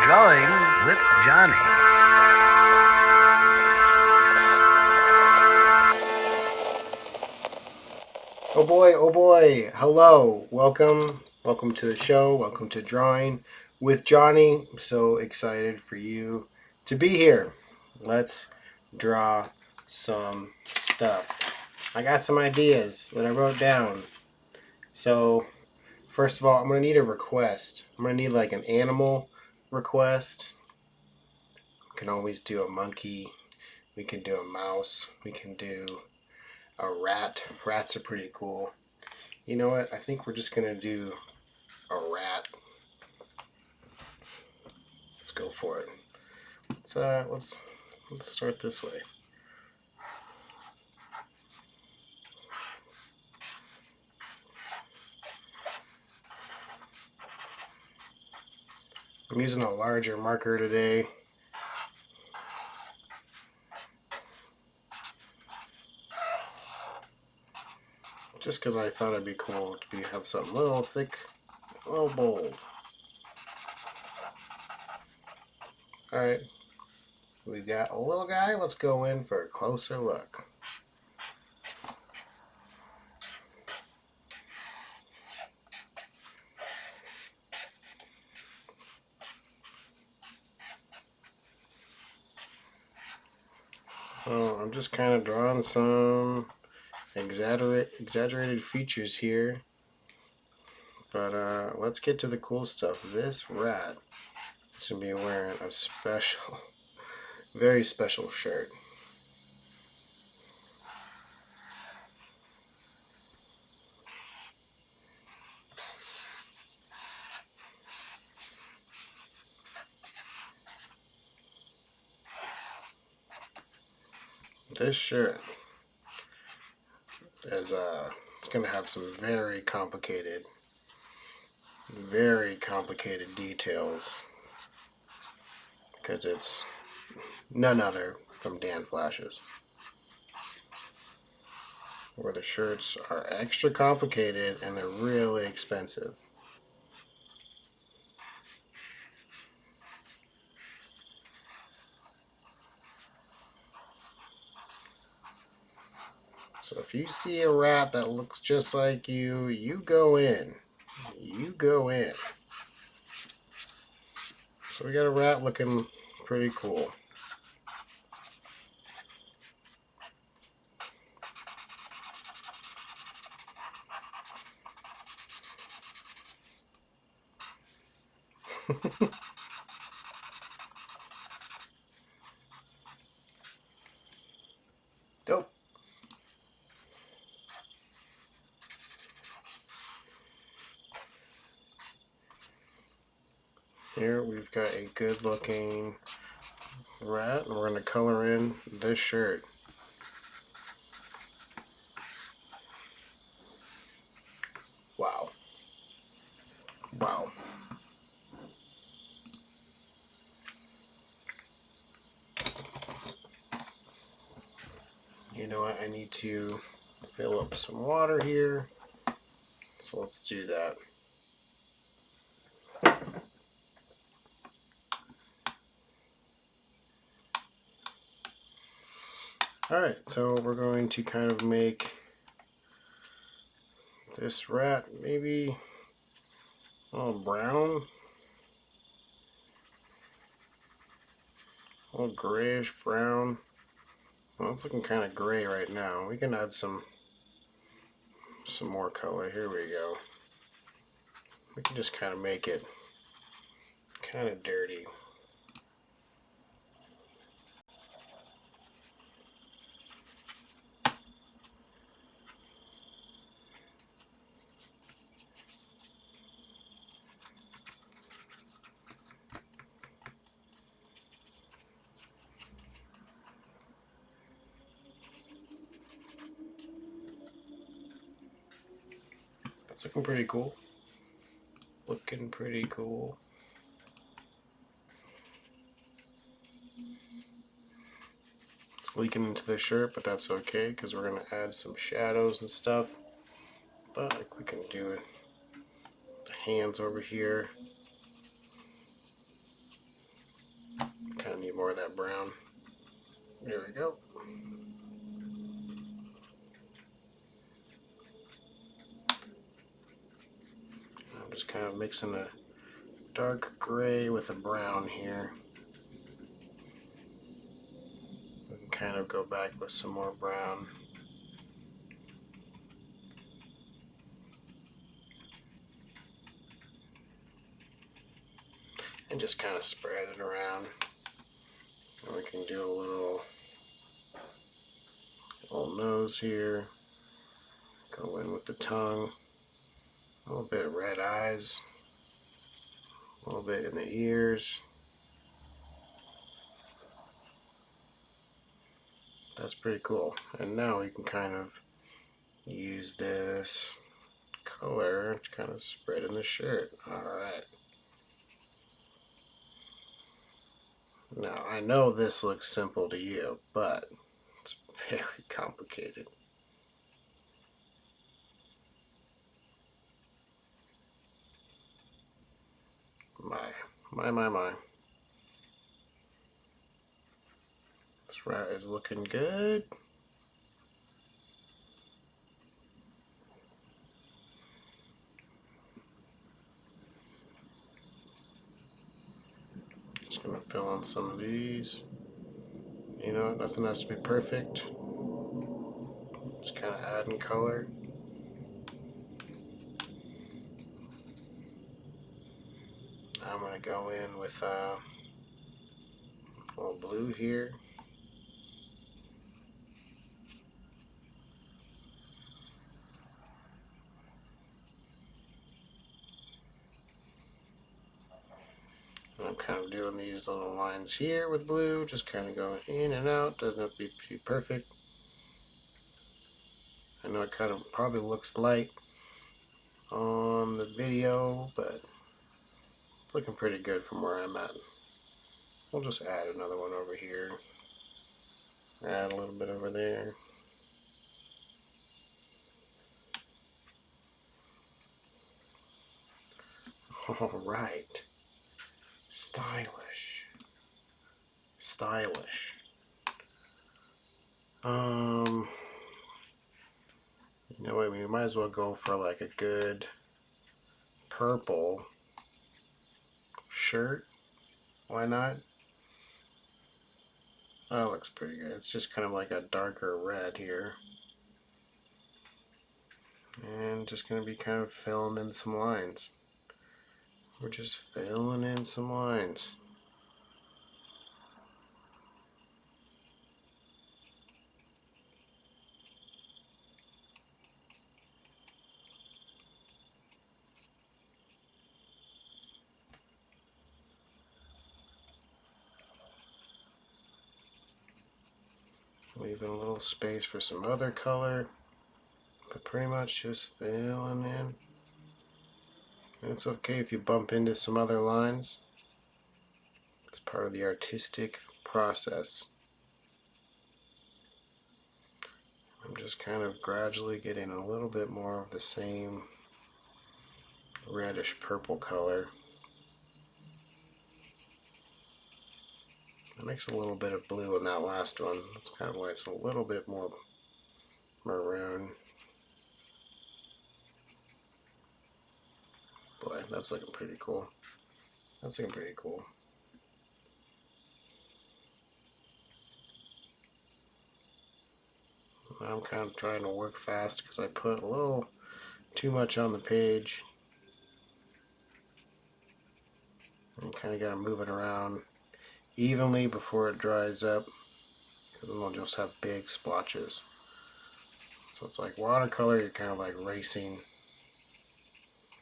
Drawing with Johnny. Oh boy, hello, welcome to the show, welcome to Drawing with Johnny. I'm so excited for you to be here. Let's draw some stuff. I got some ideas that I wrote down. So, first of all, I'm going to need a request. I'm going to need like an animal request. We can always do a monkey, we can do a mouse, we can do a rat. Rats are pretty cool. You know what? I think we're just gonna do a rat. Let's go for it. Let's start this way. I'm using a larger marker today. Just because I thought it'd be cool to have something a little thick, a little bold. Alright, we got a little guy. Let's go in for a closer look. So I'm just kind of drawing some exaggerated features here. But let's get to the cool stuff. This rat should be wearing a special, very special shirt. This shirt is it's gonna have some very complicated details because it's none other from Dan Flash's, where the shirts are extra complicated and they're really expensive. So if you see a rat that looks just like you go in. You go in. So we got a rat looking pretty cool. Dope. Here we've got a good looking rat, and we're going to color in this shirt. Wow. Wow. You know what? I need to fill up some water here. So let's do that. Alright, so we're going to kind of make this rat maybe a little brown, a little grayish brown. Well, it's looking kind of gray right now. We can add some more color. Here we go. We can just kind of make it kind of dirty. That's looking pretty cool. Looking pretty cool. It's leaking into the shirt, but that's okay because we're going to add some shadows and stuff. But like we can do the hands over here. There we go. I'm just kind of mixing a dark gray with a brown here. We can kind of go back with some more brown. And just kind of spread it around. And we can do a little nose here. Go in with the tongue. A little bit of red eyes. A little bit in the ears. That's pretty cool. And now we can kind of use this color to kind of spread in the shirt. Alright. Now, I know this looks simple to you, but it's very complicated. My. This rat is looking good. Just gonna fill in some of these. You know, nothing has to be perfect. Just kind of adding color. I'm gonna go in with a little blue here. And I'm kind of doing these little lines here with blue, just kind of going in and out. Doesn't have to be too perfect. I know it kind of probably looks light on the video, but it's looking pretty good from where I'm at. We'll just add another one over here. Add a little bit over there. All right. Stylish. Stylish. You know what, we might as well go for like a good purple shirt. Why not? That looks pretty good. It's just kind of like a darker red here. And just going to be kind of filling in some lines. We're just filling in some lines. Leaving a little space for some other color. But pretty much just filling in. And it's okay if you bump into some other lines. It's part of the artistic process. I'm just kind of gradually getting a little bit more of the same reddish purple color. It makes a little bit of blue in that last one. That's kind of why it's a little bit more maroon. Boy, that's looking pretty cool. That's looking pretty cool. I'm kind of trying to work fast because I put a little too much on the page. And kind of got to move it around evenly before it dries up, because then we'll just have big splotches. So it's like watercolor, you're kind of like racing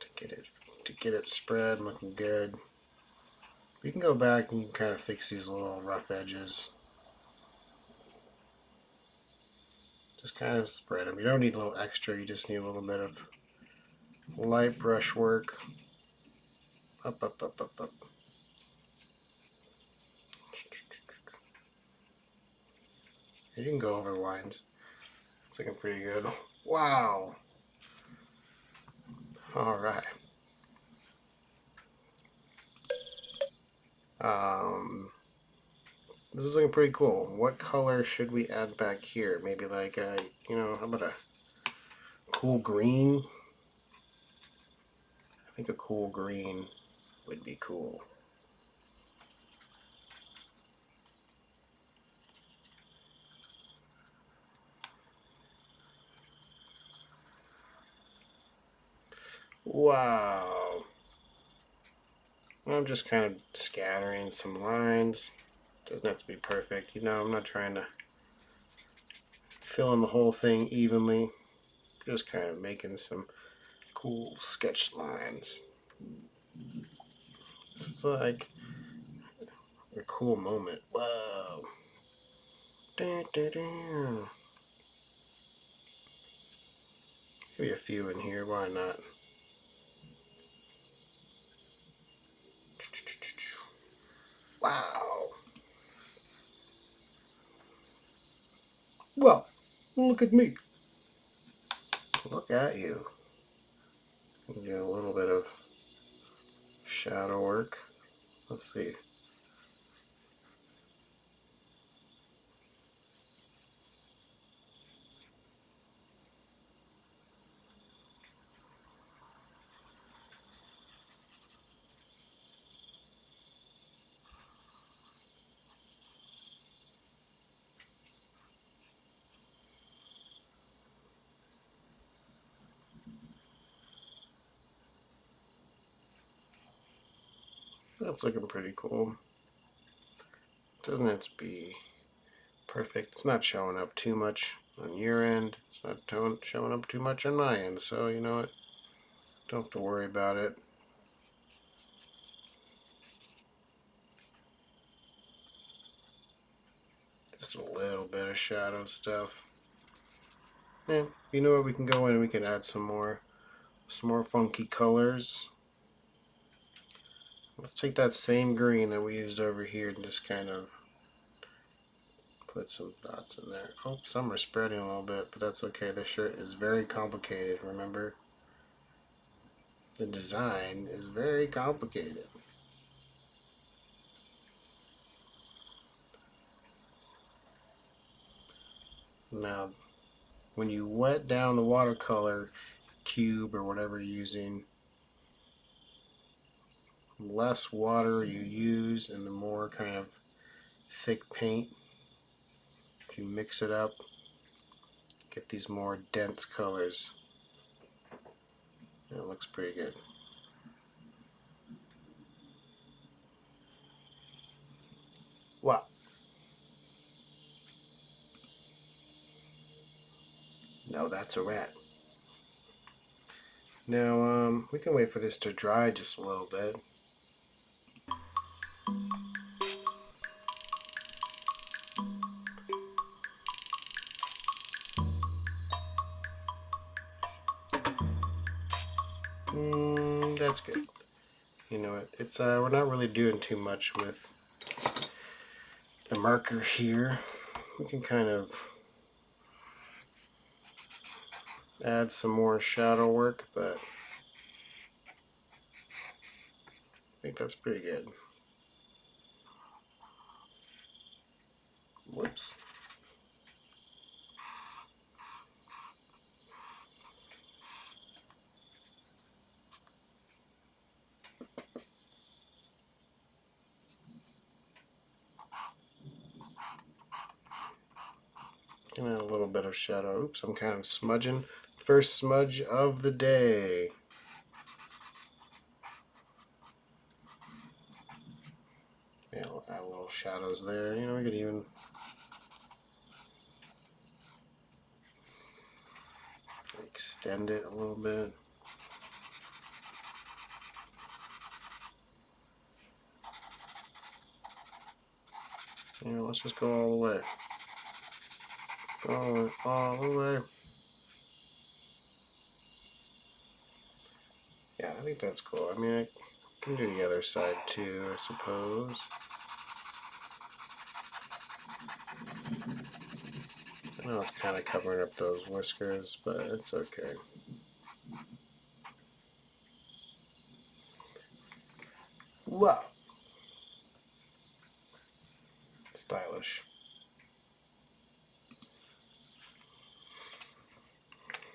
to get it spread and looking good. You can go back and kind of fix these little rough edges. Just kind of spread them. You don't need a little extra, you just need a little bit of light brush work. Up, up, up, up, up. You can go over lines. It's looking pretty good. Wow. All right. This is looking pretty cool. What color should we add back here? Maybe like a, how about a cool green? I think a cool green would be cool. Wow. I'm just kind of scattering some lines. Doesn't have to be perfect. I'm not trying to fill in the whole thing evenly. Just kind of making some cool sketch lines. This is like a cool moment. Whoa. Maybe a few in here. Why not? Wow. Well, look at me. Look at you. Do a little bit of shadow work. Let's see. That's looking pretty cool. Doesn't have to be perfect. It's not showing up too much on your end. It's not showing up too much on my end. So, you know what? Don't have to worry about it. Just a little bit of shadow stuff. Yeah, you know what? We can go in and we can add some more funky colors. Let's take that same green that we used over here and just kind of put some dots in there. Oh, some are spreading a little bit, but that's okay. This shirt is very complicated, remember? The design is very complicated. Now, when you wet down the watercolor cube or whatever you're using, the less water you use and the more kind of thick paint, if you mix it up, get these more dense colors. And it looks pretty good. Wow. Now that's a rat. Now, we can wait for this to dry just a little bit. That's good. You know what? It's we're not really doing too much with the marker here. We can kind of add some more shadow work, but I think that's pretty good. Whoops. Gonna add a little bit of shadow. Oops, I'm kind of smudging. First smudge of the day. Yeah, I'll add little shadows there. You know, we could even extend it a little bit. You know, let's just go all the way. Go all the way. Yeah, I think that's cool. I mean, I can do the other side too, I suppose. I know it's kind of covering up those whiskers, but it's okay. Wow. Stylish.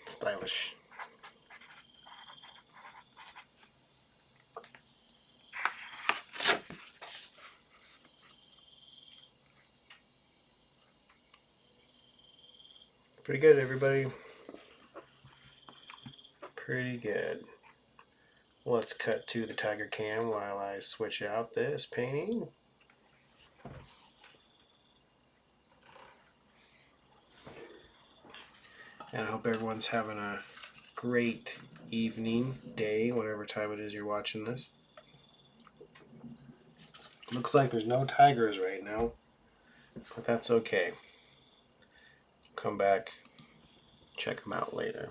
Stylish. Pretty good, everybody. Pretty good. Let's cut to the Tiger Cam while I switch out this painting. And I hope everyone's having a great evening, day, whatever time it is you're watching this. Looks like there's no tigers right now, but that's okay. Come back, check them out later.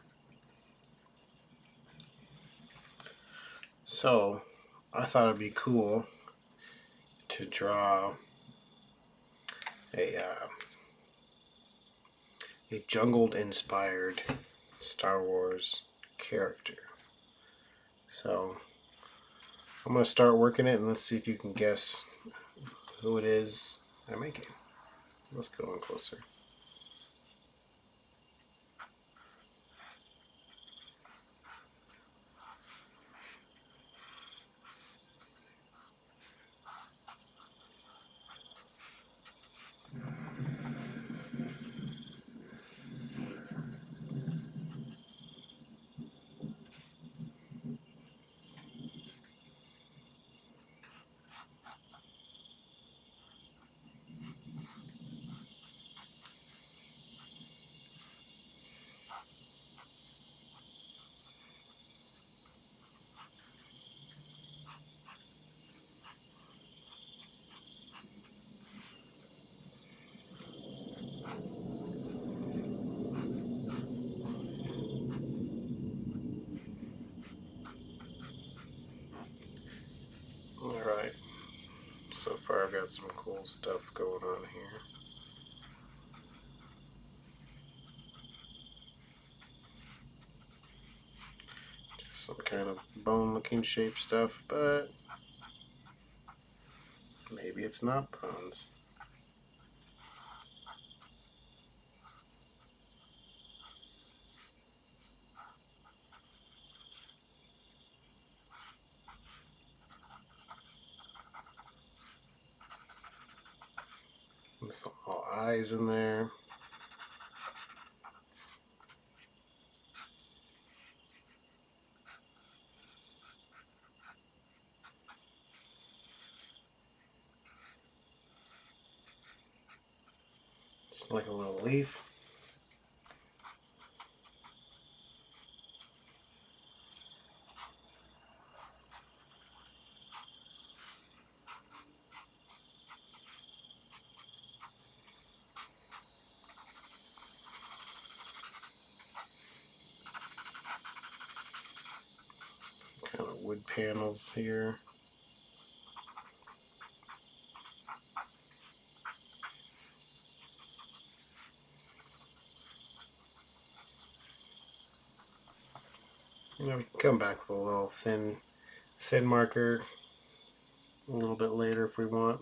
So, I thought it'd be cool to draw a jungle-inspired Star Wars character. So, I'm going to start working it, and let's see if you can guess who it is I'm making. Let's go in closer. Alright, so far I've got some cool stuff going on here. Just some kind of bone looking shape stuff, but maybe it's not bones. There's some little eyes in there. Just like a little leaf. Kind of wood panels here. You know, we can come back with a little thin marker a little bit later if we want.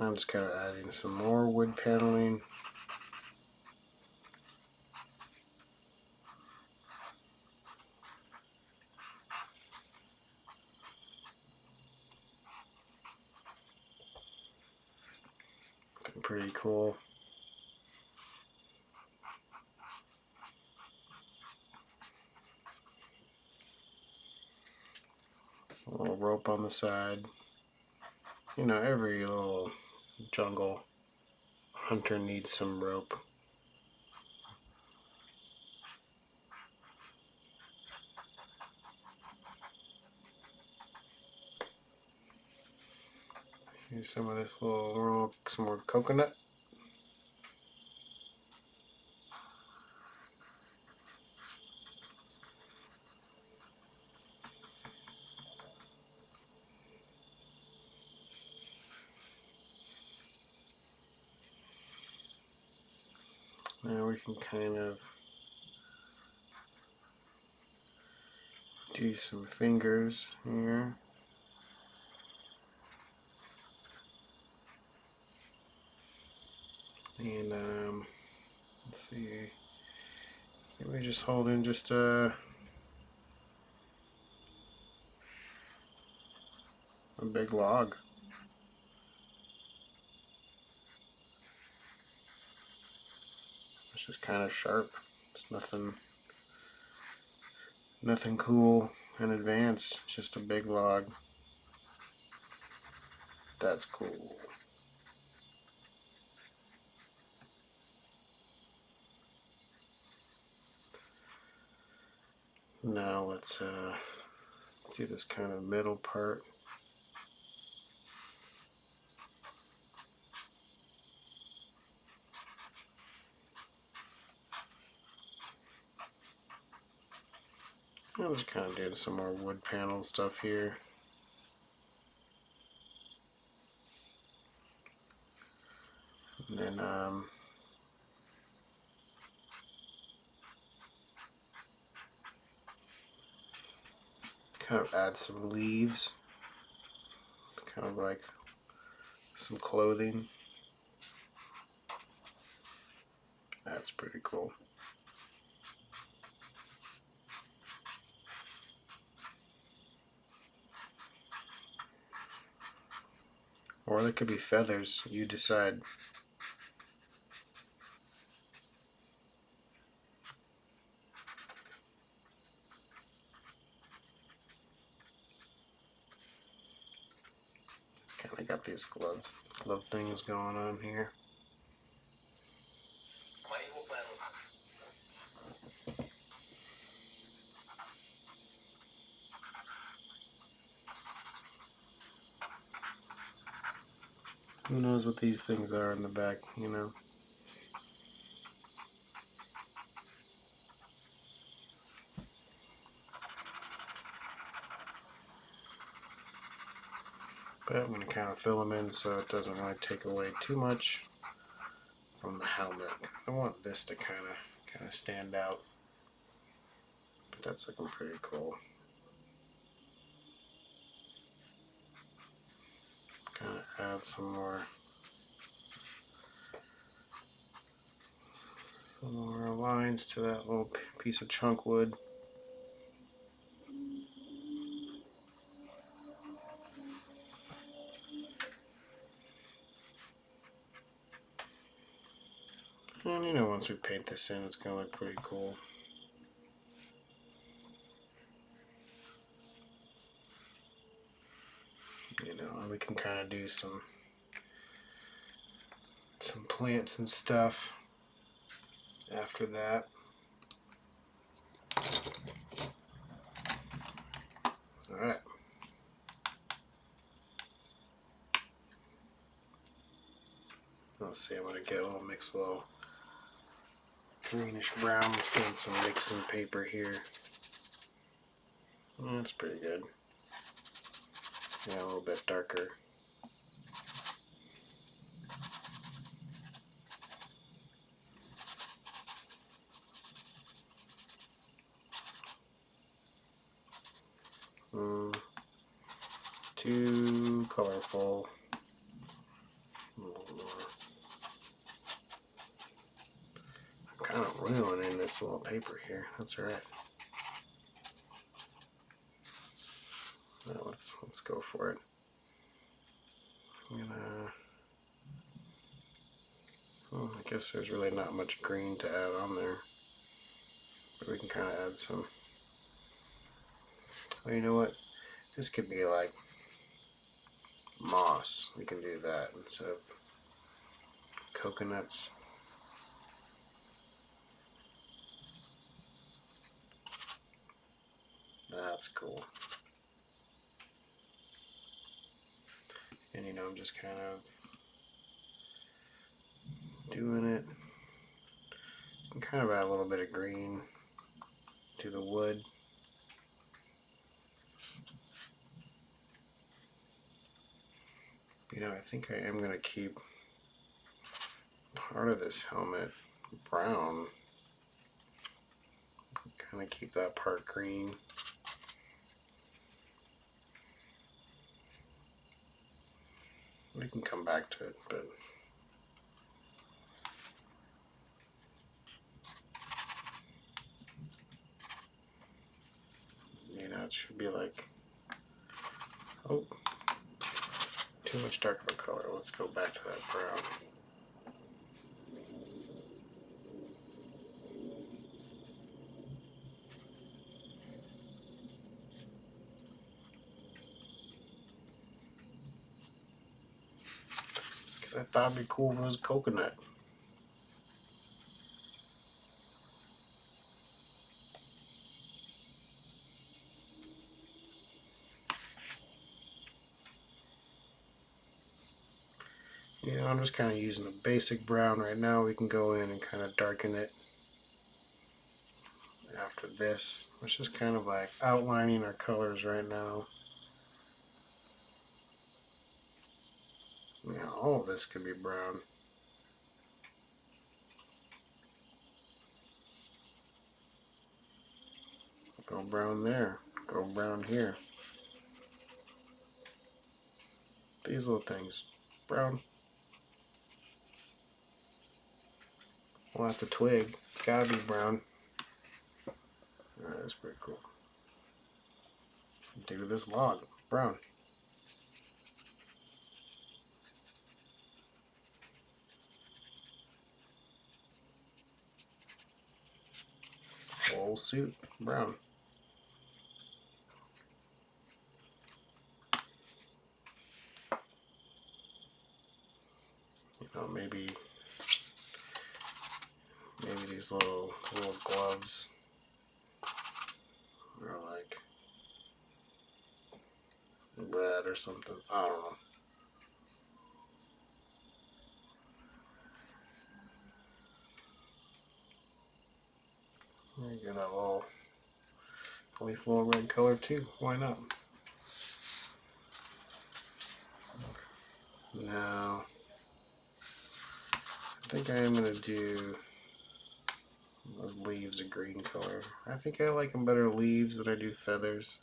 I'm just kind of adding some more wood paneling. Looking pretty cool. A little rope on the side. You know, every little jungle hunter needs some rope. Use some of this little, some more coconut. we can kind of do some fingers here. And let's see, maybe just hold in just a big log. It's just kind of sharp. It's nothing cool and advanced. It's just a big log. That's cool. Now let's do this kind of middle part. I'm just kind of doing some more wood panel stuff here. And then kind of add some leaves, kind of like some clothing. That's pretty cool. Or they could be feathers, you decide. Kind of got these glove things going on here. Who knows what these things are in the back, you know? But I'm going to kind of fill them in so it doesn't really take away too much from the helmet. I want this to kind of stand out. But that's looking pretty cool. Kind of add some more lines to that little piece of chunk wood. And you know, once we paint this in, it's going to look pretty cool. You know, and we can kind of do some plants and stuff after that. Alright. Let's see, I'm going to get a little greenish brown. Let's get some mixing paper here. That's pretty good. Yeah, a little bit darker. Too colorful. A little more. I'm kind of ruining this little paper here. That's alright. Now let's go for it. I guess there's really not much green to add on there, but we can kind of add some. Well, you know what? This could be like moss. We can do that instead of coconuts. That's cool. And you know, I'm just kind of doing it. And kind of add a little bit of green to the wood. You know, I think I am going to keep part of this helmet brown. Kind of keep that part green. We can come back to it, but you know, it should be like, oh, too much dark of a color. Let's go back to that brown. Because I thought it'd be cool if it was coconut. You know, I'm just kind of using a basic brown right now. We can go in and kind of darken it after this. It's just kind of like outlining our colors right now. You know, all of this could be brown. Go brown there. Go brown here. These little things. Brown. Well, that's a twig. It's gotta be brown. Alright, that's pretty cool. Do this log. Brown. Whole suit. Brown. You know, maybe these little gloves are like red or something. I don't know. You get a little leaf, little red color too. Why not? Now, I think I am gonna do those leaves a green color. I think I like them better leaves than I do feathers.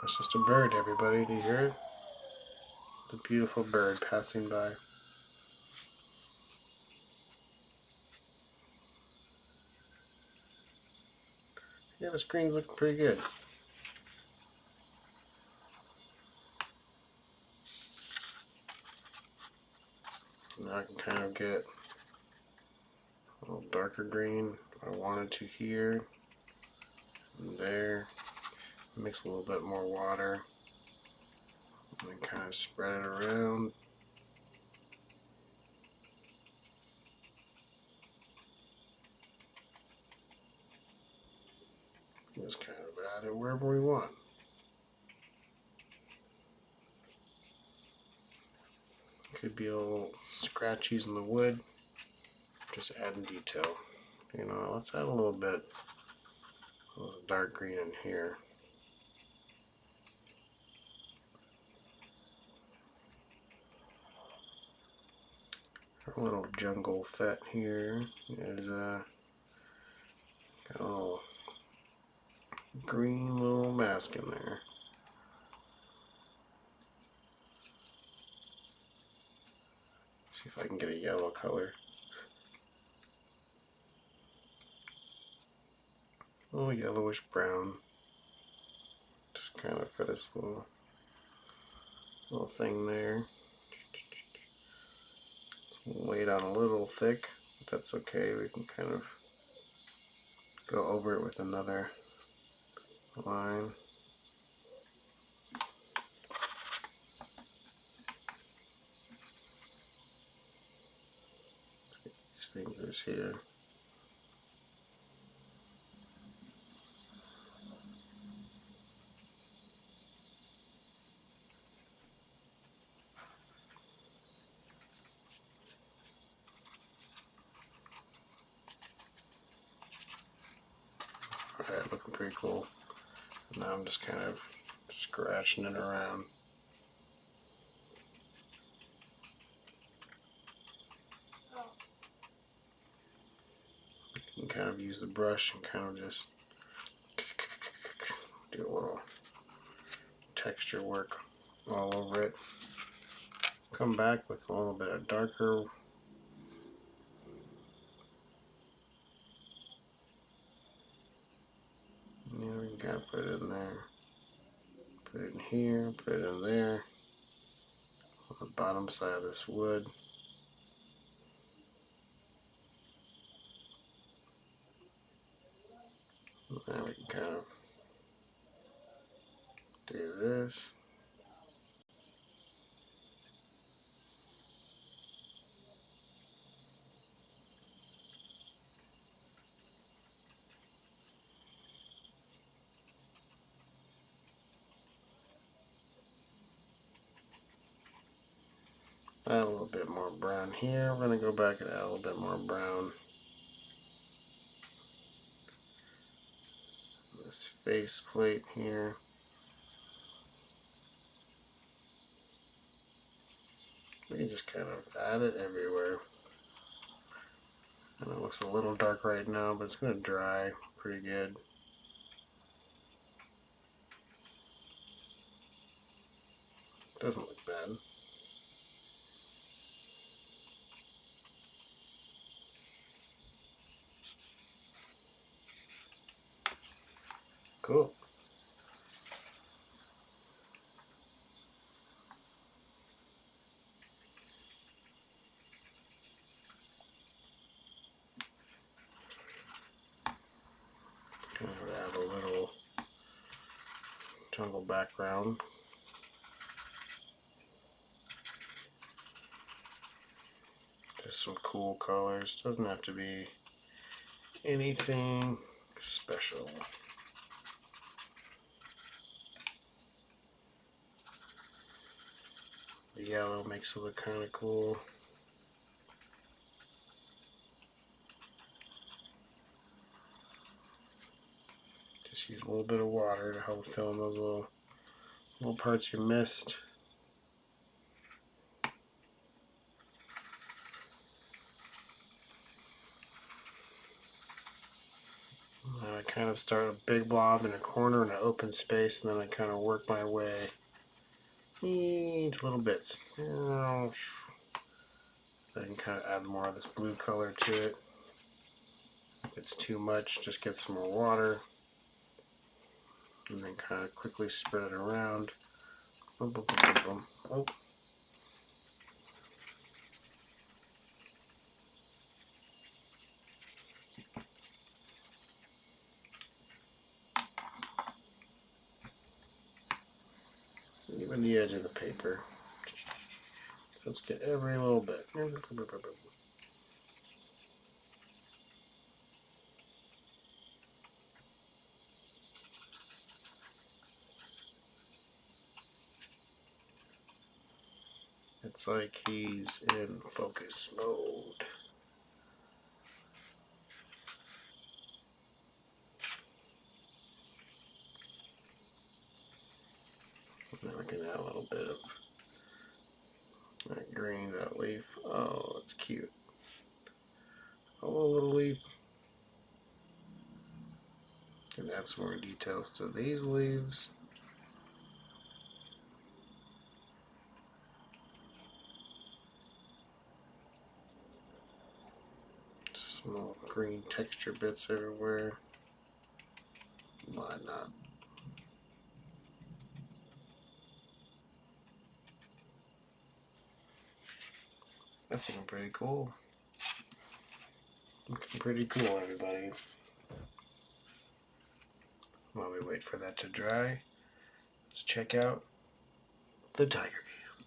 That's just a bird, everybody. Do you hear it? The beautiful bird passing by. Yeah, the screen's looking pretty good. Now I can kind of get a little darker green if I wanted to here and there. Mix a little bit more water and then kind of spread it around. Just kind of add it wherever we want. Could be a little scratchies in the wood. Just adding detail. You know, let's add a little bit of dark green in here. A little jungle fet here. There's a little green little mask in there. See if I can get a yellow color. A little yellowish brown. Just kind of for this little thing there. Lay it on a little thick, but that's okay. We can kind of go over it with another line. Let's get these fingers here. head, looking pretty cool. Now I'm just kind of scratching it around. You can kind of use the brush and kind of just do a little texture work all over it. Come back with a little bit of darker. Yeah, we can kind of put it in there. Put it in here, put it in there. On the bottom side of this wood. Now we can kind of do this. Add a little bit more brown here. We're going to go back and add a little bit more brown. This face plate here. We can just kind of add it everywhere. And it looks a little dark right now, but it's going to dry pretty good. Doesn't look bad. Cool. Kind of add a little jungle background. Just some cool colors. Doesn't have to be anything special. The yellow makes it look kind of cool. Just use a little bit of water to help fill in those little parts you missed. I kind of start a big blob in a corner in an open space, and then I kind of work my way into little bits. I can kind of add more of this blue color to it. If it's too much, just get some more water, and then kind of quickly spread it around. Boom, boom, boom, boom, boom. Oh. Even the edge of the paper. Let's get every little bit. It's like he's in focus mode. Now we can add a little bit of that green, that leaf. Oh, that's cute. Oh, a little leaf. Can add some more details to these leaves. Just some little green texture bits everywhere. Why not? That's looking pretty cool. Looking pretty cool, everybody. While we wait for that to dry, let's check out the tiger cam.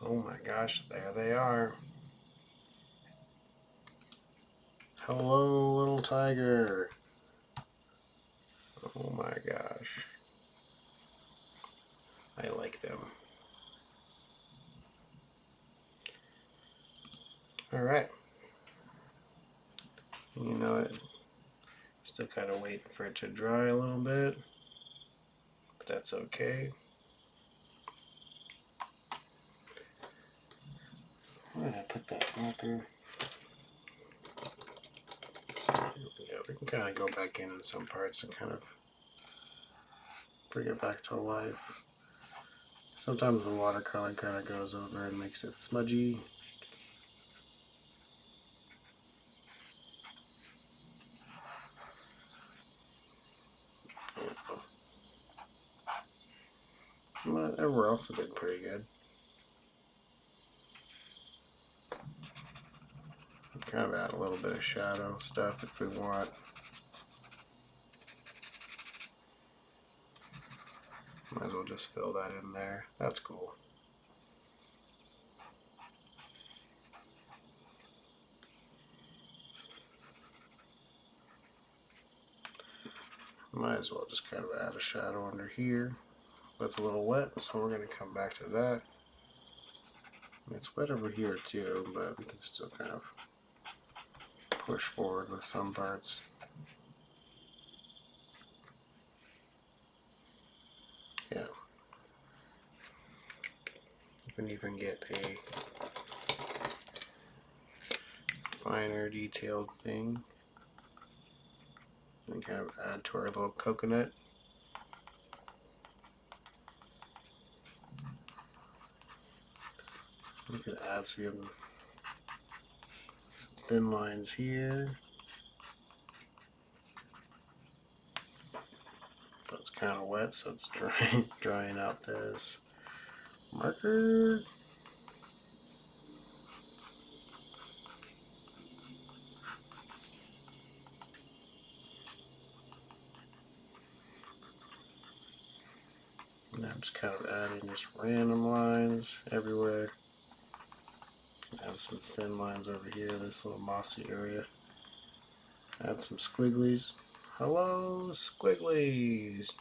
Oh my gosh, there they are. Hello, little tiger. Oh my gosh. I like them. Alright. You know it. Still kind of waiting for it to dry a little bit, but that's okay. Where did I put that marker? Yeah, we can kind of go back in some parts and kind of bring it back to life. Sometimes the watercolor kind of goes over and makes it smudgy. But everywhere else it did pretty good. Kind of add a little bit of shadow stuff if we want. Might as well just fill that in there. That's cool. Might as well just kind of add a shadow under here. But it's a little wet, so we're going to come back to that. It's wet over here too, but we can still kind of push forward with some parts. Yeah. You can even get a finer detailed thing and kind of add to our little coconut. We can add some thin lines here. But it's kind of wet, so it's drying out this marker. And I'm just kind of adding just random lines everywhere. Add some thin lines over here, this little mossy area. Add some squigglies. Hello, squigglies!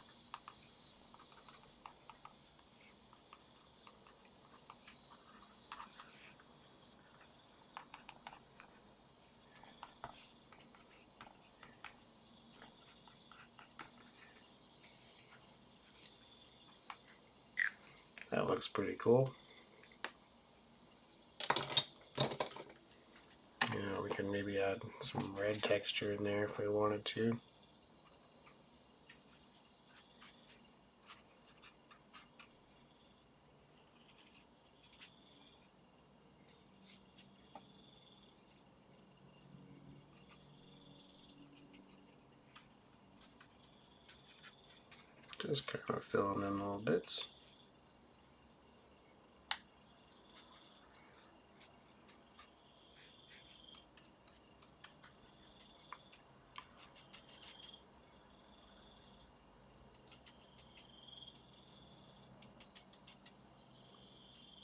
That looks pretty cool. We can maybe add some red texture in there if we wanted to. Just kind of filling in little bits.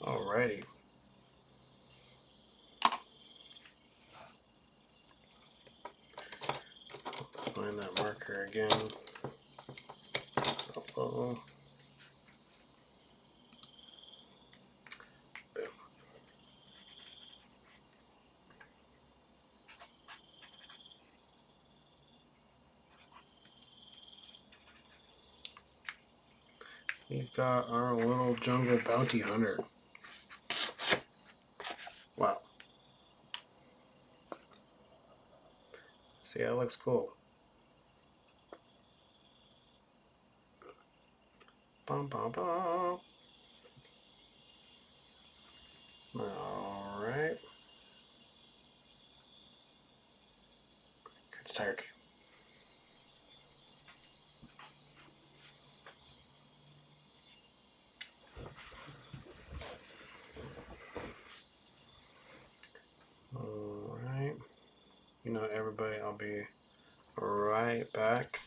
Alrighty. Let's find that marker again. Uh-oh. Boom. We've got our little jungle bounty hunter. Wow. See, that looks cool. Bum, bum, bum. Alright. Good start. Alright. You know what, everybody, I'll be right back.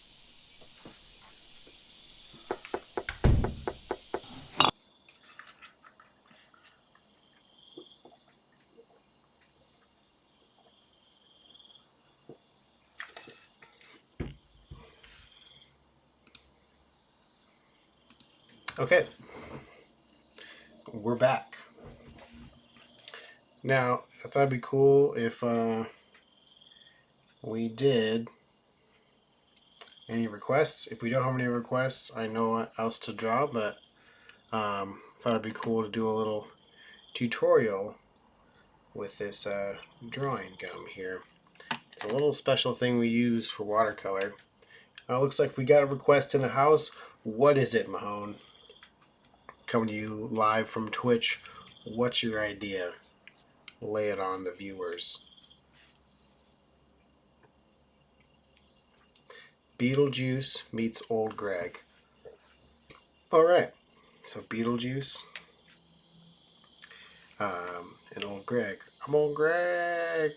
Okay. We're back. Now, I thought it'd be cool if we did any requests. If we don't have any requests, I know what else to draw, but thought it'd be cool to do a little tutorial with this drawing gum here. It's a little special thing we use for watercolor. Looks like we got a request in the house. What is it, Mahone? Coming to you live from Twitch. What's your idea? Lay it on the viewers. Beetlejuice meets Old Greg. Alright, so Beetlejuice and Old Greg. I'm Old Greg.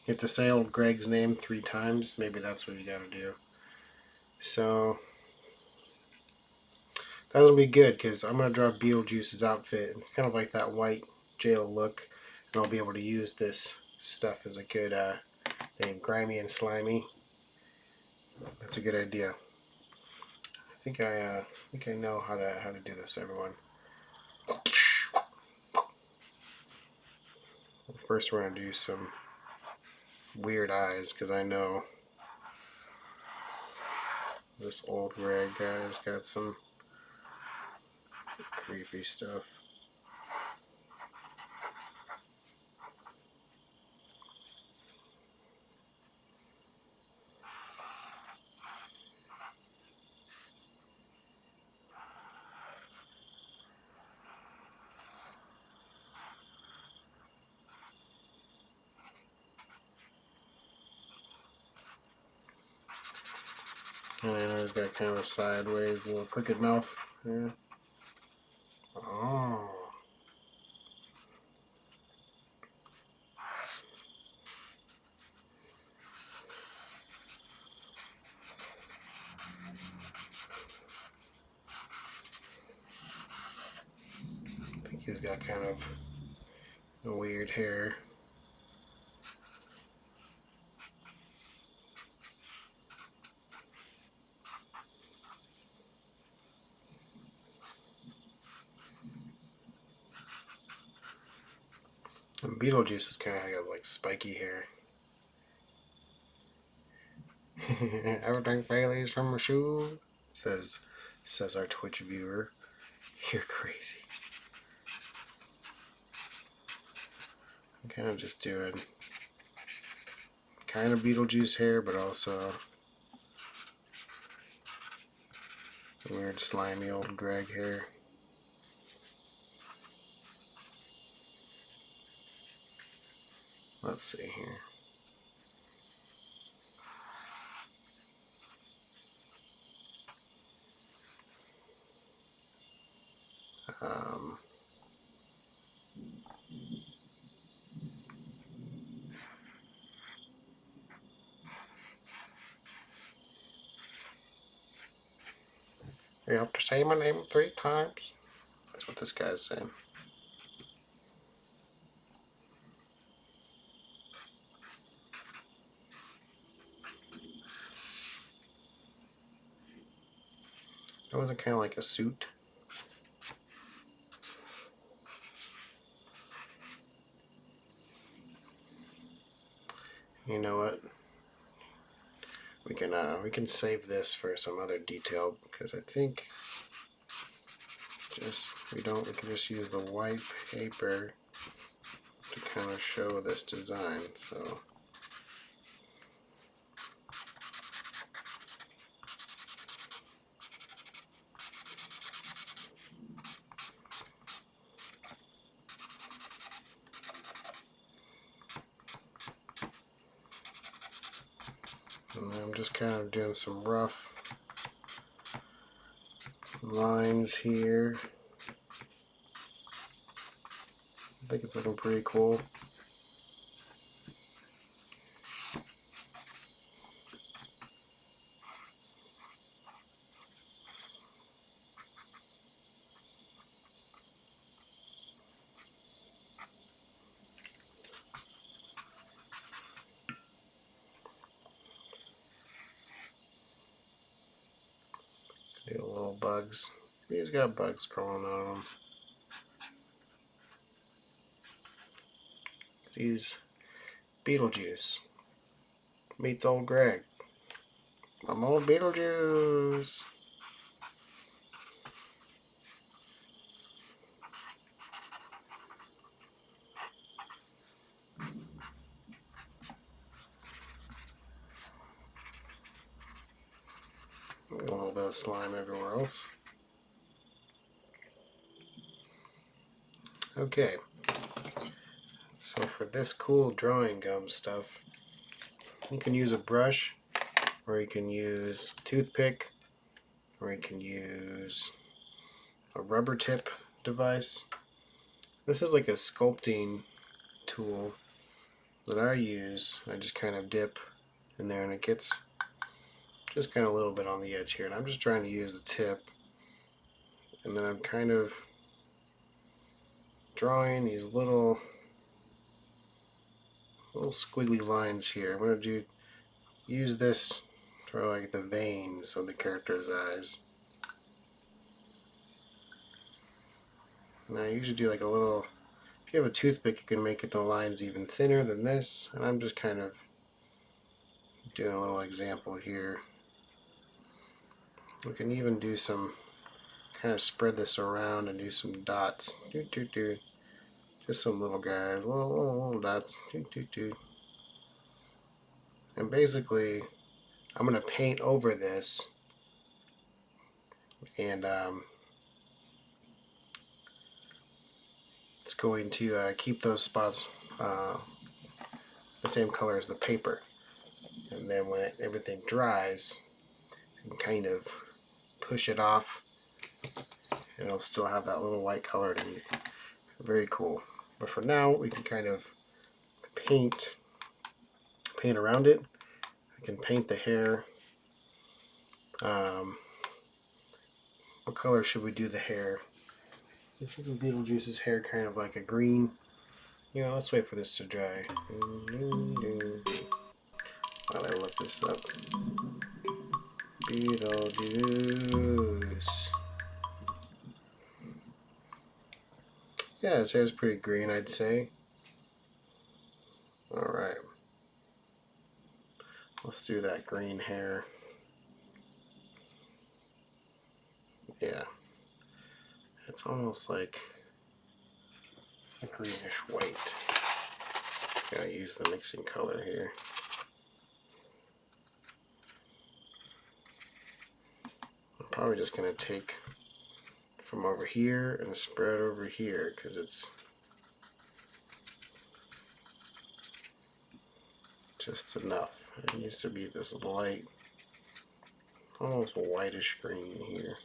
You have to say Old Greg's name 3 times. Maybe that's what you gotta do. So that'll be good because I'm gonna draw Beetlejuice's outfit. It's kind of like that white jail look, and I'll be able to use this stuff as a good thing. Grimy and slimy. That's a good idea. I think I know how to do this, everyone. First, we're gonna do some weird eyes because I know this Old Greg guy's got some creepy stuff. And I know he's got kind of a sideways little crooked mouth. Yeah. Oh. I think he's got kind of a weird hair. And Beetlejuice is kind of got like spiky hair. Everything Bailey's from a shoe, says our Twitch viewer. You're crazy. I'm kind of just doing kind of Beetlejuice hair, but also weird slimy Old Greg hair. Let's see here. Um, you have to say my name 3 times. That's what this guy's saying. That wasn't kind of like a suit. You know what? We can save this for some other detail because I think we can just use the white paper to kind of show this design. So and I'm just kind of doing some rough lines here. I think it's looking pretty cool. Do little bugs. He's got bugs crawling on him. He's Beetlejuice meets Old Greg. I'm on Beetlejuice. A little bit of slime everywhere else. Okay. So for this cool drawing gum stuff, you can use a brush, or you can use a toothpick, or you can use a rubber tip device. This is like a sculpting tool that I use. I just kind of dip in there and it gets just kind of a little bit on the edge here. And I'm just trying to use the tip. And then I'm kind of drawing these little squiggly lines here. I'm going to use this for like the veins of the character's eyes. And I usually do like a little, if you have a toothpick, you can make the lines even thinner than this. And I'm just kind of doing a little example here. We can even do some, kind of spread this around and do some dots. Just some little guys, little dots. And basically, I'm going to paint over this. And it's going to keep those spots the same color as the paper. And then when everything dries, you can kind of push it off and it'll still have that little white color to it. Very cool. But for now, we can kind of paint around it. I can paint the hair. What color should we do the hair? This is Beetlejuice's hair, kind of like a green. You know, let's wait for this to dry. While I look this up. Beetlejuice. Yeah, his hair's pretty green, I'd say. Alright. Let's do that green hair. Yeah. It's almost like a greenish white. Gotta use the mixing color here. I'm probably just gonna take from over here and spread over here because it's just enough. It needs to be this light, almost whitish green here.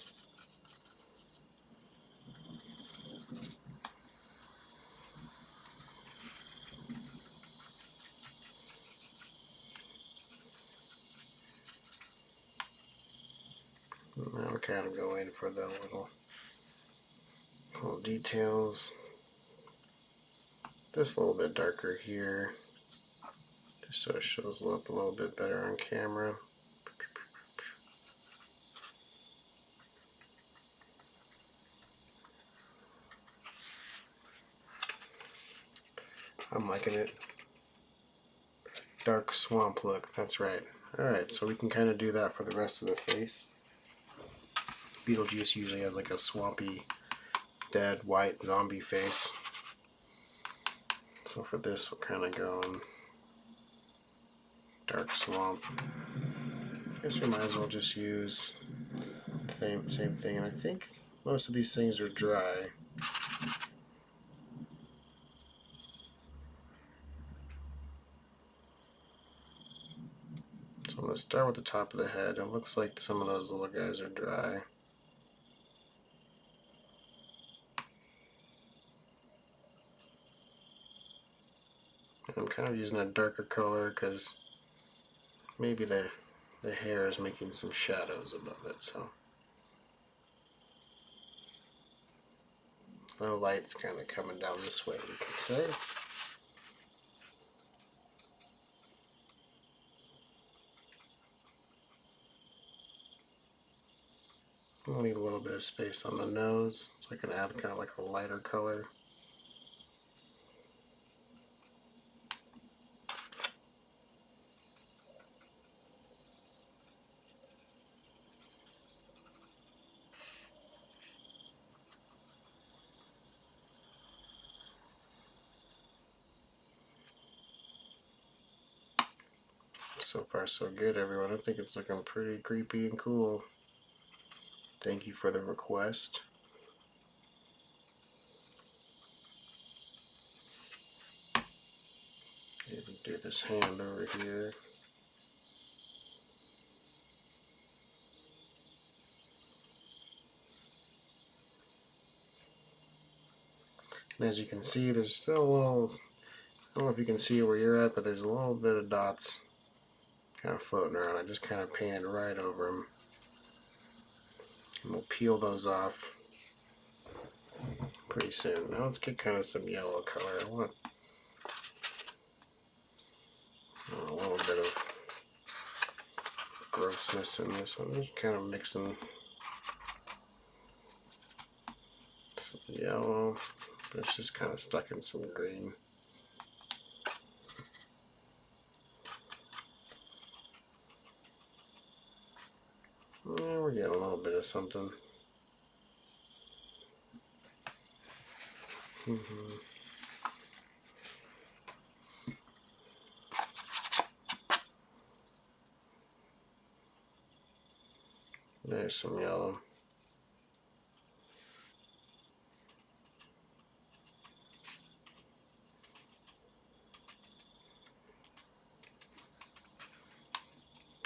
Now we're kind of going for the little details. Just a little bit darker here, just so it shows up a little bit better on camera. I'm liking it. Dark swamp look, that's right. Alright, so we can kind of do that for the rest of the face. Beetlejuice usually has like a swampy, dead, white zombie face. So for this, we're kind of going dark swamp. I guess we might as well just use the same thing. And I think most of these things are dry. So I'm going to start with the top of the head. It looks like some of those little guys are dry. I'm kind of using a darker color because maybe the hair is making some shadows above it, so the light's kind of coming down this way, we could say. I'll leave a little bit of space on the nose so I can add kind of like a lighter color. So far so good, everyone. I think it's looking pretty creepy and cool. Thank you for the request. Even do this hand over here. And as you can see, there's still a little, I don't know if you can see where you're at, but there's a little bit of dots kind of floating around. I just kind of painted right over them. And we'll peel those off pretty soon. Now let's get kind of some yellow color. I want a little bit of grossness in this. I'm just kind of mixing some yellow. It's just kind of stuck in some green. Yeah, we're getting a little bit of something. There's some yellow.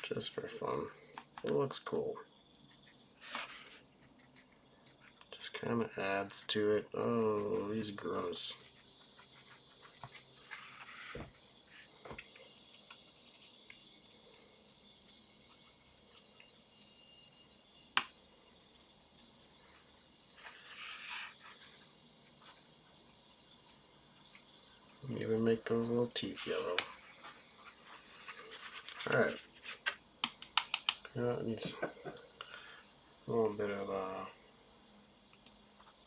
Just for fun. It looks cool. Just kind of adds to it. Oh, he's gross. Even make those little teeth yellow. Alright. It needs a little bit of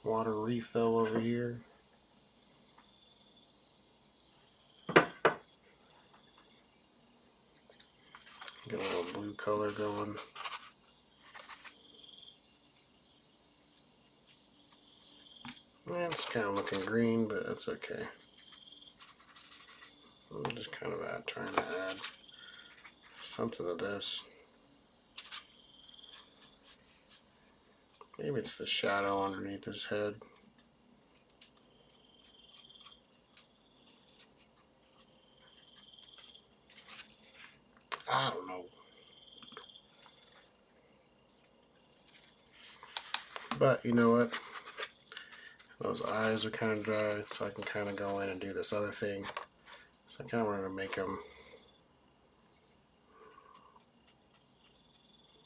water refill over here. Get a little blue color going. Yeah, it's kind of looking green, but that's okay. I'm just kind of trying to add something to this. Maybe it's the shadow underneath his head. I don't know. But you know what? Those eyes are kind of dry, so I can kind of go in and do this other thing. So I kind of wanted to make them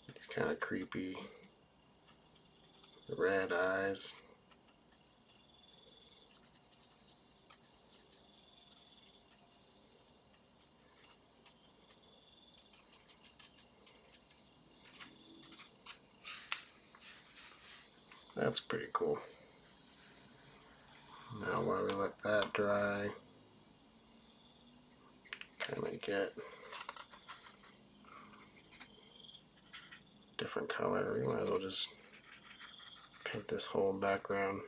these kind of creepy red eyes. That's pretty cool. Now while we let that dry, kind of get different color. We might as well just paint this whole background.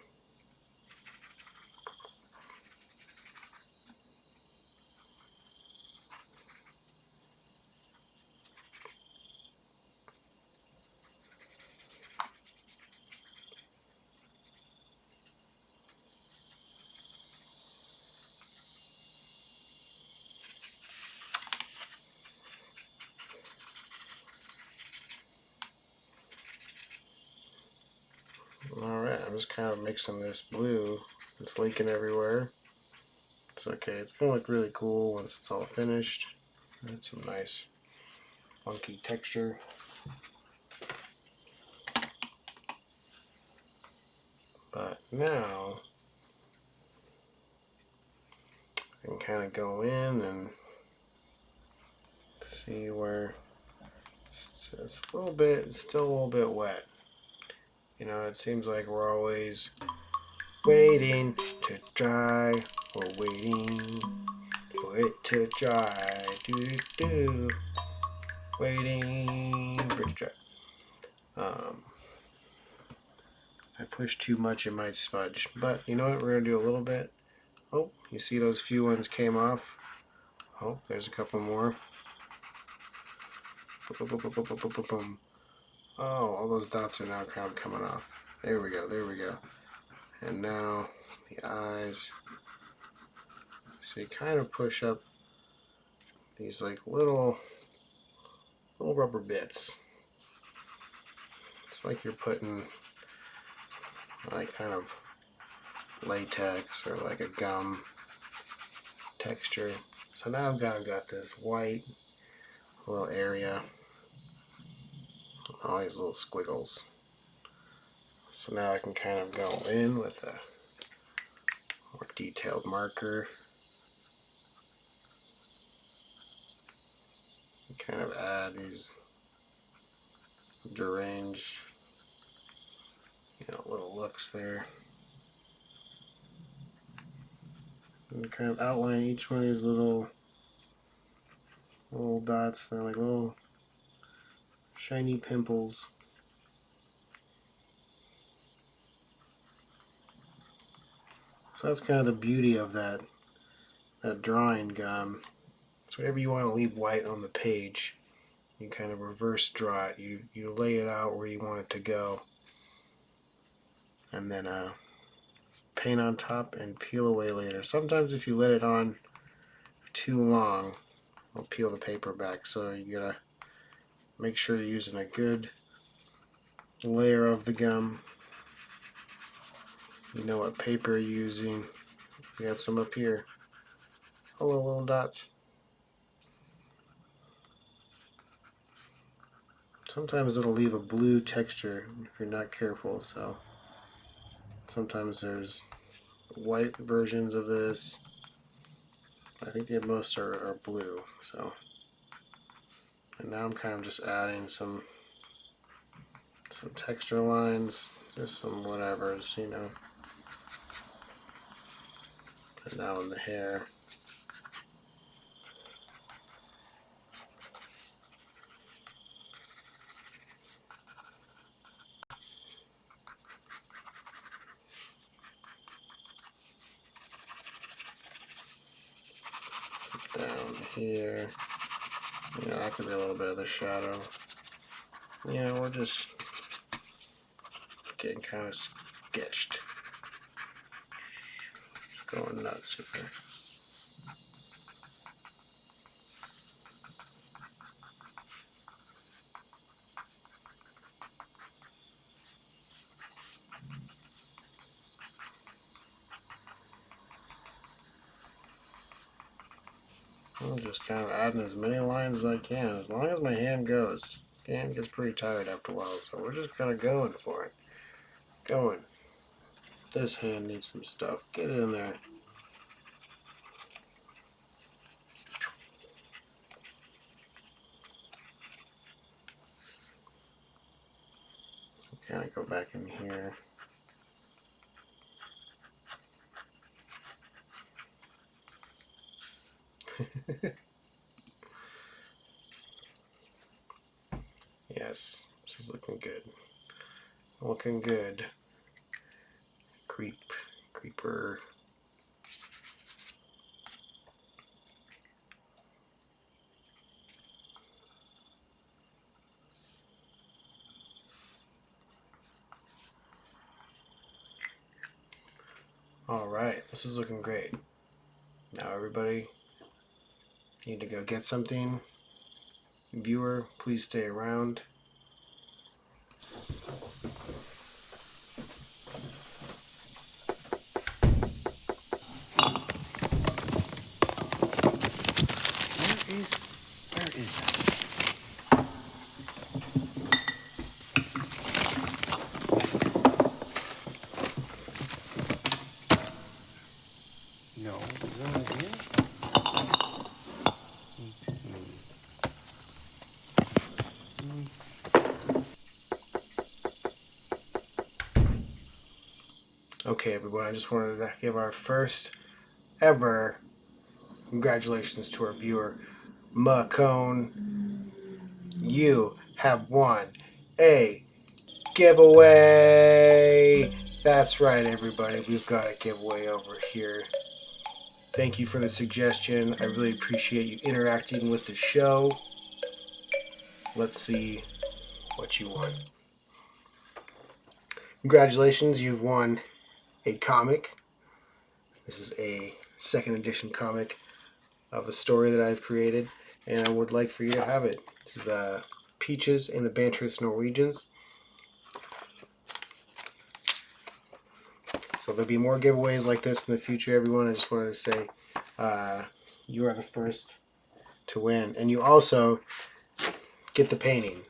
Alright, I'm just kind of mixing this blue. It's leaking everywhere. It's okay. It's going to look really cool once it's all finished. Add some nice funky texture. But now I can kind of go in and see where it's a little bit, it's still a little bit wet. You know, it seems like we're always waiting to dry. We're waiting for it to dry. Do do do. Waiting for it to dry. If I push too much, it might smudge. But you know what? We're gonna do a little bit. Oh, you see those few ones came off? Oh, there's a couple more. Boom. Oh, all those dots are now kind of coming off. There we go, there we go. And now the eyes. So you kind of push up these like little rubber bits. It's like you're putting like kind of latex or like a gum texture. So now I've got this white little area, all these little squiggles. So now I can kind of go in with a more detailed marker. Kind of add these deranged, little looks there. And kind of outline each one of these little dots. They're like little shiny pimples. So that's kind of the beauty of that drawing gum. So whatever you want to leave white on the page, you kind of reverse draw it. You lay it out where you want it to go, and then paint on top and peel away later. Sometimes if you let it on too long, it'll peel the paper back. So you gotta make sure you're using a good layer of the gum. You know what paper you're using. We got some up here. Hello, little dots. Sometimes it'll leave a blue texture if you're not careful, so sometimes there's white versions of this. I think the most are blue, so. And now I'm kind of just adding some texture lines, just some whatevers, And now in the hair. Down here, that could be a little bit of the shadow. We're just getting kind of sketched. Just going nuts here. I'm just kind of adding as many lines as I can, as long as my hand goes. Hand gets pretty tired after a while, so we're just kind of going for it. Going. This hand needs some stuff. Get it in there. Kind of go back in here. Yes, this is looking good. Looking good. Creeper. Alright, this is looking great. Now everybody, need to go get something. Viewer, please stay around. Where is that? No, is that one here? Okay, everyone, I just wanted to give our first ever congratulations to our viewer, Macone. You have won a giveaway. That's right, everybody. We've got a giveaway over here. Thank you for the suggestion. I really appreciate you interacting with the show. Let's see what you won. Congratulations, you've won a comic. This is a second edition comic of a story that I've created, and I would like for you to have it. This is Peaches and the Banterous Norwegians. So there'll be more giveaways like this in the future, everyone. I just wanted to say you are the first to win. And you also get the painting.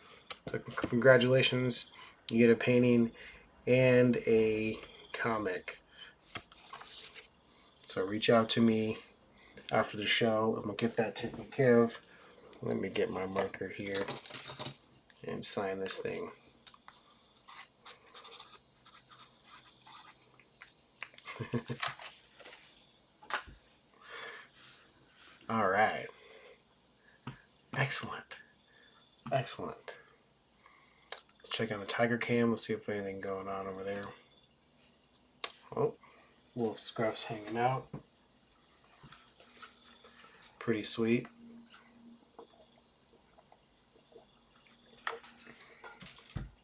So congratulations. You get a painting and a comic. So reach out to me after the show and we'll get that taken care of. Let me get my marker here and sign this thing. All right. Excellent. Excellent. Let's check on the Tiger Cam. Let's see if anything going on over there. Oh, wolf scruff's hanging out. Pretty sweet.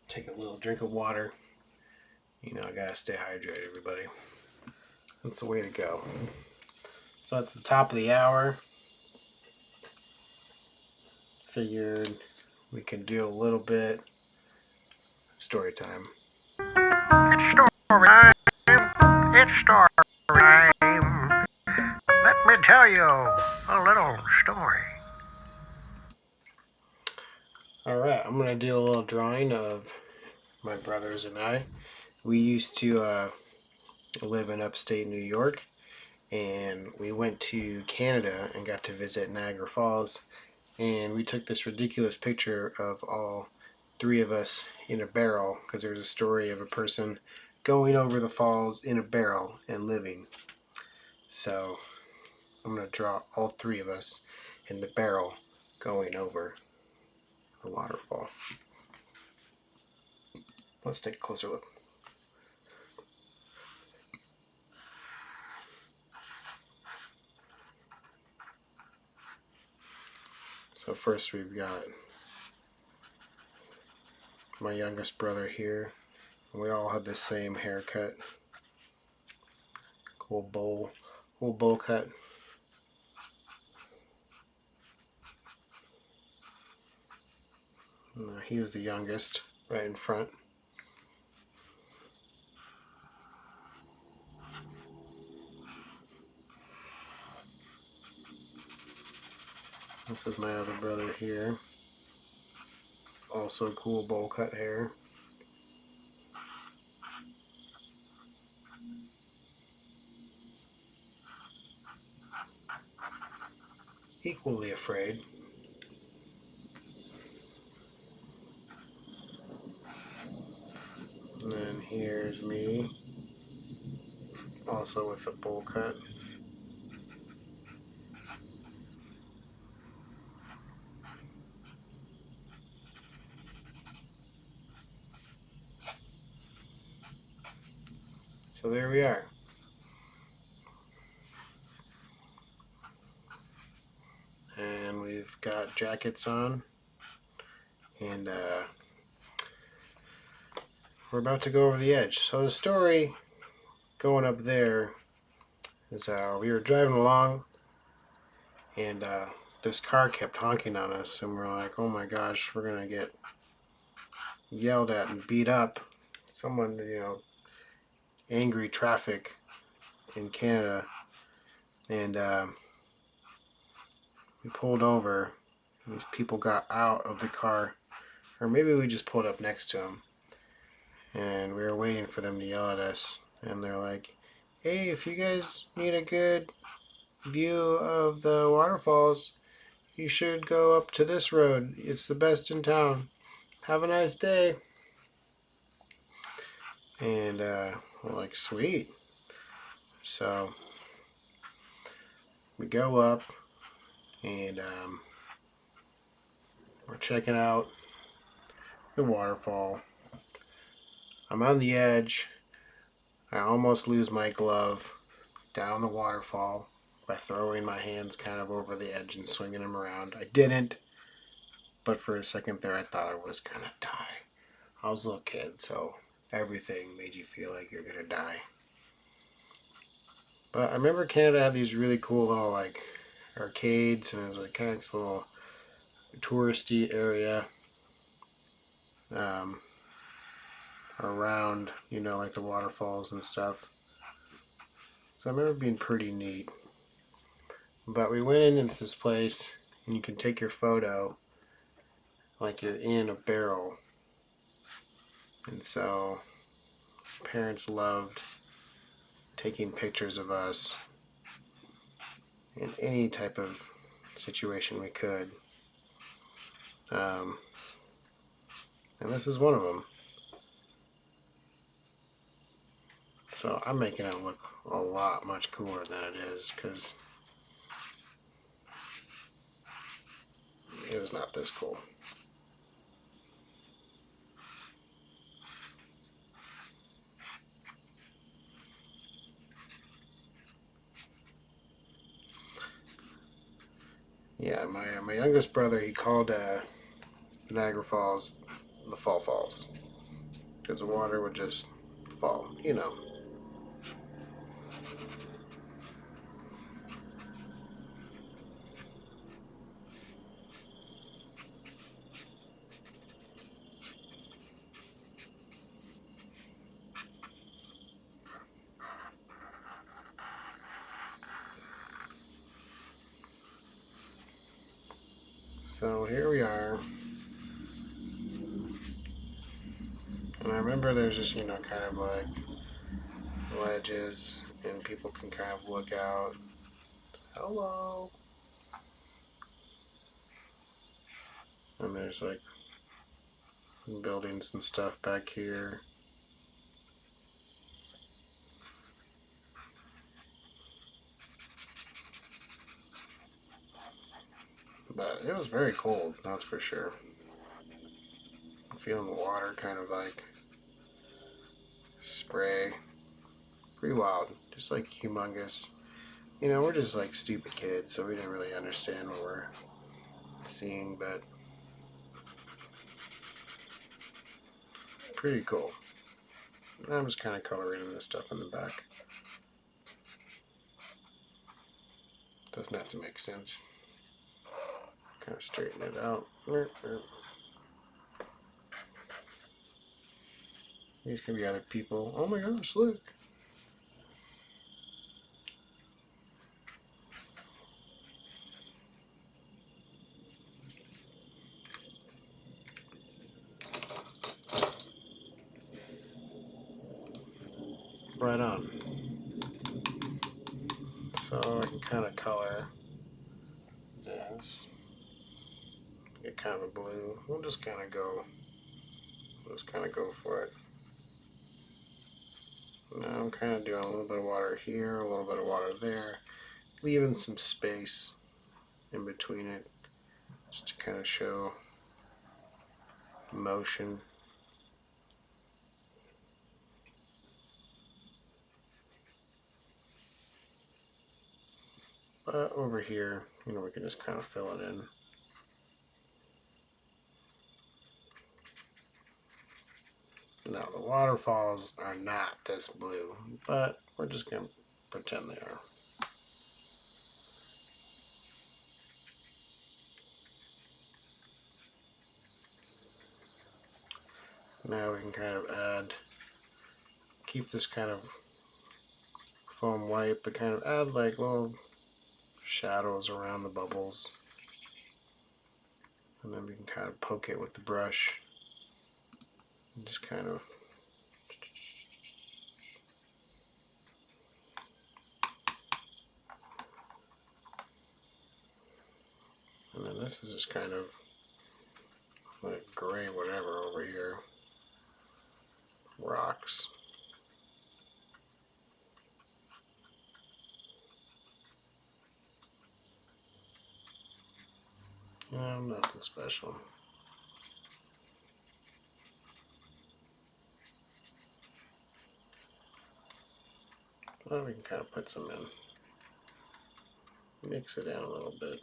Take a little drink of water. You know, I gotta stay hydrated, everybody. That's the way to go. So it's the top of the hour. Figured we can do a little bit story time. It's story time. It's story time. Let me tell you a little story. All right, I'm gonna do a little drawing of my brothers and I. We used to live in upstate New York, and we went to Canada and got to visit Niagara Falls, and we took this ridiculous picture of all three of us in a barrel because there was a story of a person going over the falls in a barrel and living. So I'm going to draw all three of us in the barrel going over the waterfall. Let's take a closer look. So first we've got my youngest brother here. We all had the same haircut. Cool bowl cut. He was the youngest, right in front. This is my other brother here. Also cool bowl cut hair. Equally afraid. And then here's me, also with a bowl cut. So there we are. And we've got jackets on. And we're about to go over the edge. So the story going up there is we were driving along and this car kept honking on us. And we're like, oh my gosh, we're going to get yelled at and beat up. Someone, angry traffic in Canada. And we pulled over. These people got out of the car, or maybe we just pulled up next to them, and we were waiting for them to yell at us. And they're like, "Hey, if you guys need a good view of the waterfalls, you should go up to this road. It's the best in town. Have a nice day." And we're like, "Sweet." So we go up, and we're checking out the waterfall. I'm on the edge. I almost lose my glove down the waterfall by throwing my hands kind of over the edge and swinging them around. I didn't, but for a second there I thought I was gonna die. I was a little kid, so everything made you feel like you're gonna die. But I remember Canada had these really cool little like arcades, and it was like kind of this little touristy area around, you know, like the waterfalls and stuff. So I remember it being pretty neat. But we went into this place, and you can take your photo like you're in a barrel. And so parents loved taking pictures of us in any type of situation we could. And this is one of them. So I'm making it look a lot much cooler than it is, because it was not this cool. Yeah, my youngest brother, he called Niagara Falls the Fall Falls, because the water would just fall, you know. So here we are. And I remember there's just, you know, kind of like ledges, and people can kind of look out. Hello. And there's like buildings and stuff back here. But it was very cold, that's for sure. I'm feeling the water kind of like spray. Pretty wild. Just like humongous. You know, we're just like stupid kids, so we didn't really understand what we're seeing, but pretty cool. I'm just kind of coloring in this stuff in the back. Doesn't have to make sense. Kind of straighten it out. These can be other people. Oh my gosh, look. Right on. So I can kind of color this. Get kind of a blue. We'll just kind of go for it. Now I'm kind of doing a little bit of water here, a little bit of water there, leaving some space in between it just to kind of show motion. But over here, you know, we can just kind of fill it in. Now the waterfalls are not this blue, but we're just going to pretend they are. Now we can kind of keep this kind of foam white, but kind of add like little shadows around the bubbles. And then we can kind of poke it with the brush. And just kind of and then this is just kind of like gray whatever over here. Rocks. No, nothing special. Well, we can kind of put some in. Mix it down a little bit.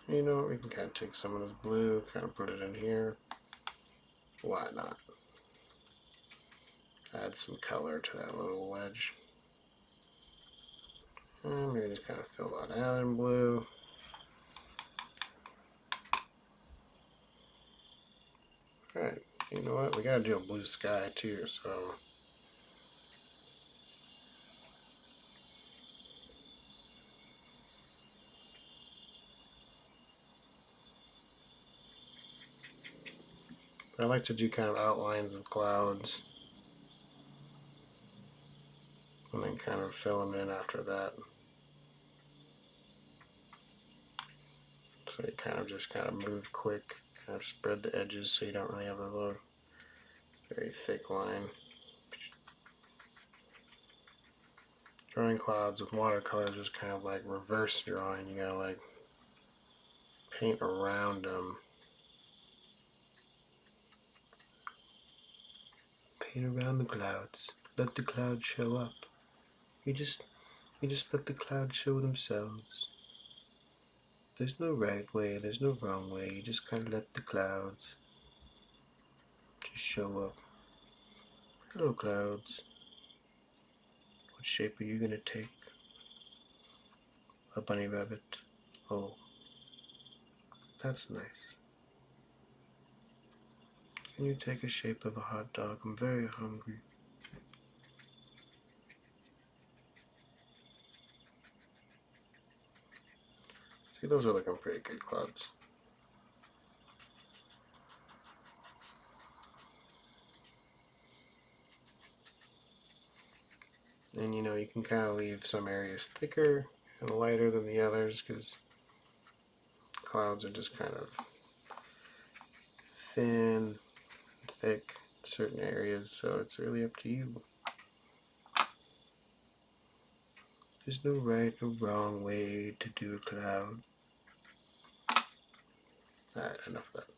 You know, we can kind of take some of this blue, kind of put it in here. Why not? Add some color to that little wedge. And maybe just kind of fill that out in blue. Alright, you know what? We gotta do a blue sky too, so. I like to do kind of outlines of clouds. And then kind of fill them in after that. So you kind of move quick, kind of spread the edges so you don't really have a very thick line. Drawing clouds with watercolor is just kind of like reverse drawing. You gotta like paint around them. Paint around the clouds. Let the clouds show up. You just let the clouds show themselves. There's no right way, there's no wrong way. You just kind of let the clouds just show up. Hello, clouds. What shape are you gonna take? A bunny rabbit. Oh, that's nice. Can you take a shape of a hot dog? I'm very hungry. See, those are looking pretty good clouds. And you know, you can kind of leave some areas thicker and lighter than the others because clouds are just kind of thin, thick in certain areas, so it's really up to you. There's no right or wrong way to do a cloud. Alright, enough of that.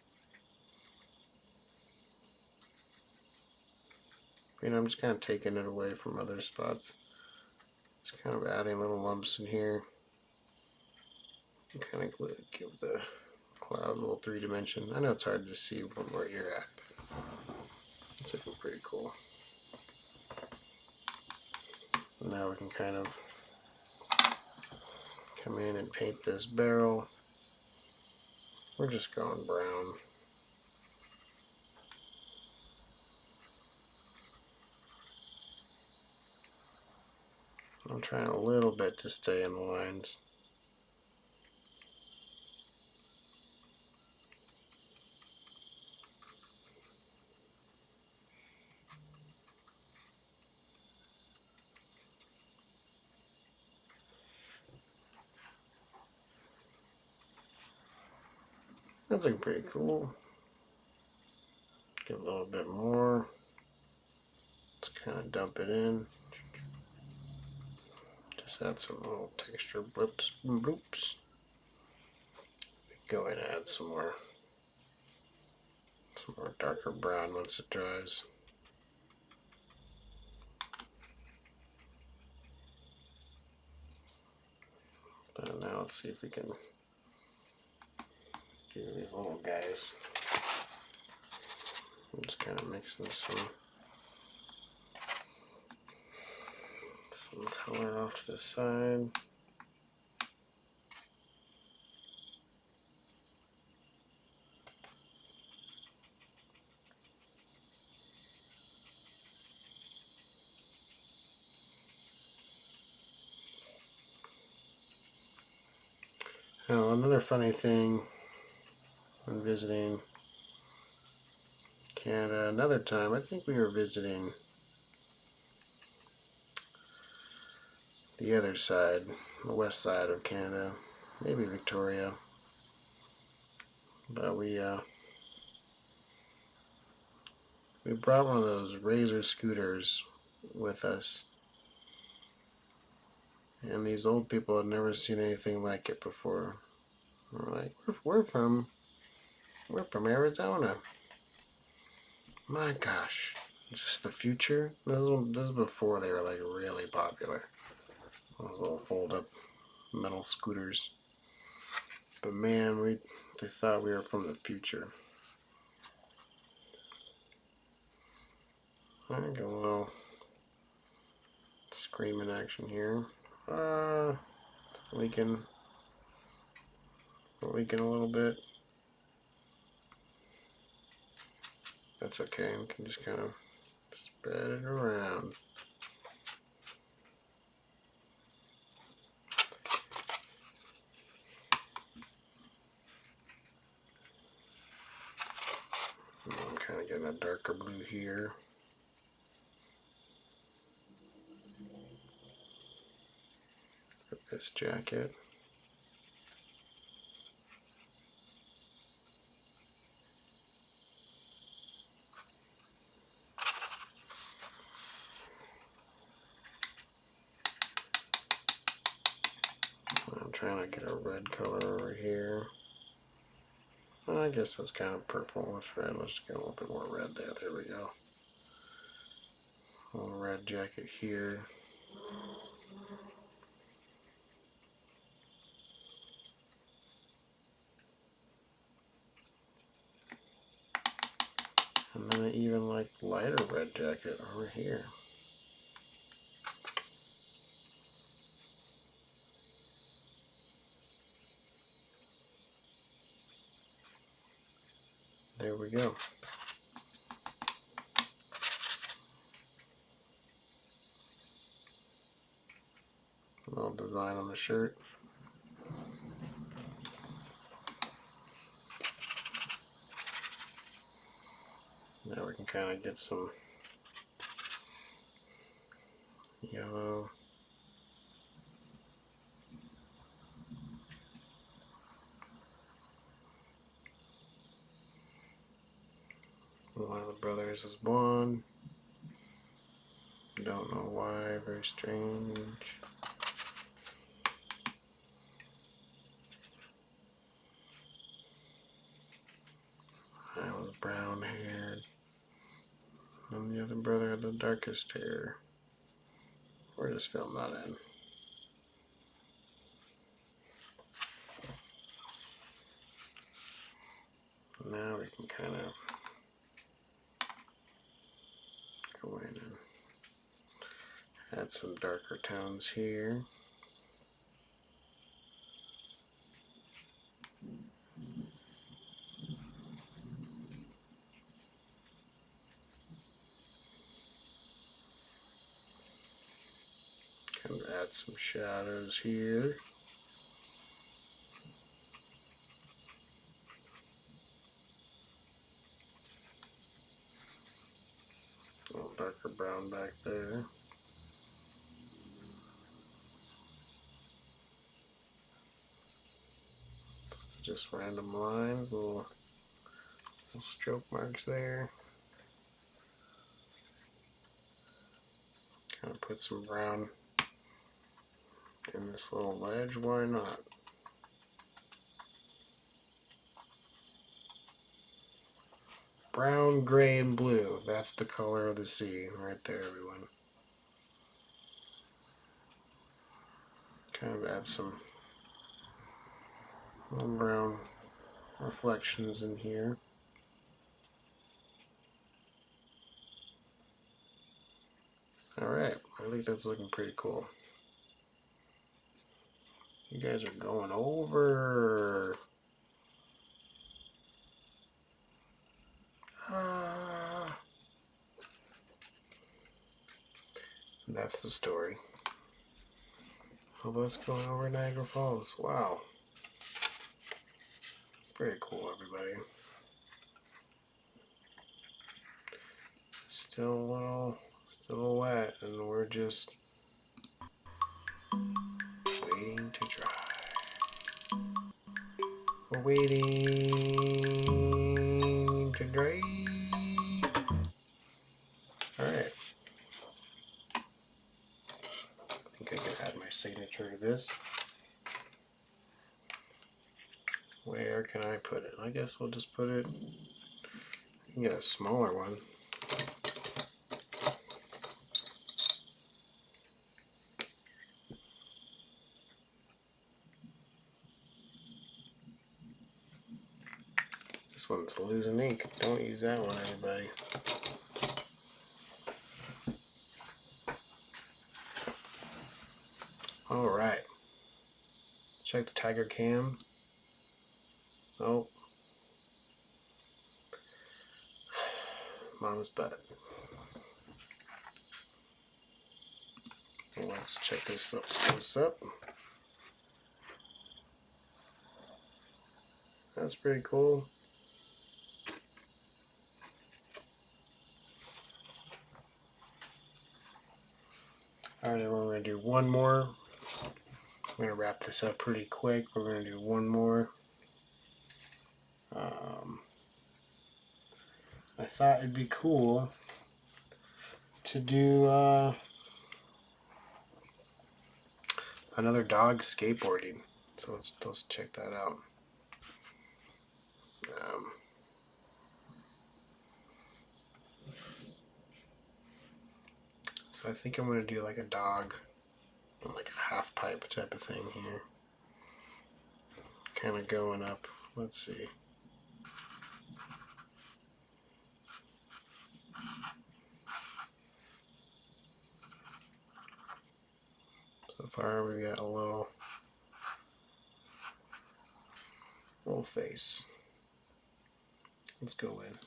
You know, I'm just kind of taking it away from other spots. Just kind of adding little lumps in here. And kind of give the cloud a little 3-dimension. I know it's hard to see from where you're at, but it's looking pretty cool. And now we can kind of come in and paint this barrel. We're just going brown. I'm trying a little bit to stay in the lines. That's looking pretty cool. Get a little bit more. Let's kind of dump it in. Just add some little texture blips and bloops. Go ahead and add some more darker brown once it dries. And now let's see if we can do these little guys. I'm just kind of mixing some color off to the side. Now, another funny thing when visiting Canada another time, I think we were visiting the other side, the west side of Canada, maybe Victoria, but we brought one of those Razor scooters with us, and these old people had never seen anything like it before. We're like, we're from Arizona. My gosh, just the future. This is before they were like really popular. Those little fold-up metal scooters. But man, they thought we were from the future. Alright, got a little screaming action here. Leaking a little bit. That's okay, we can just kind of spread it around. I'm kind of getting a darker blue here. For this jacket. I'm trying to get a red color over here. I guess that's kind of purple with red. Let's get a little bit more red there. There we go. A little red jacket here. And then an even like lighter red jacket over here. There we go. A little design on the shirt. Now we can kind of get some yellow. One of the brothers is blonde. Don't know why, very strange. I was brown haired. And the other brother had the darkest hair. Where does film not in? Now we can kind of go in and add some darker tones here. Kind of add some shadows here. A little darker brown back there. Just random lines, little stroke marks there. Kind of put some brown in this little ledge, why not? Brown, gray, and blue. That's the color of the sea right there, everyone. Kind of add some little brown reflections in here. Alright, I think that's looking pretty cool. You guys are going over. That's the story of us going over Niagara Falls. Wow. Very cool, everybody. Still a little wet, and we're just waiting to dry. We're waiting to dry. Alright. I think I can add my signature to this. Where can I put it? I guess we'll just put it. You can get a smaller one. one's losing ink. Don't use that one, everybody. Alright. Check the tiger cam. Oh. Mom's butt. Let's check this up close up. That's pretty cool. Alright, we're going to do one more. I'm going to wrap this up pretty quick. We're going to do one more. I thought it'd be cool to do another dog skateboarding. So let's check that out. So I think I'm going to do like a dog, like a half pipe type of thing here. Kind of going up. Let's see. So far we got a little face. Let's go in.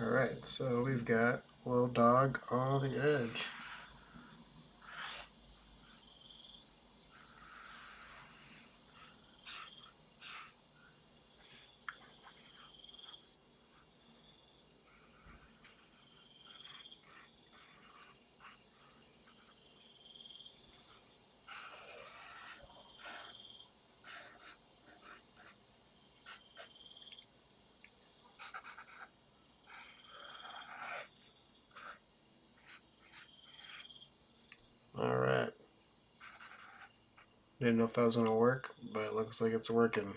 Alright, so we've got a little dog on the edge. Alright. Didn't know if that was going to work, but it looks like it's working.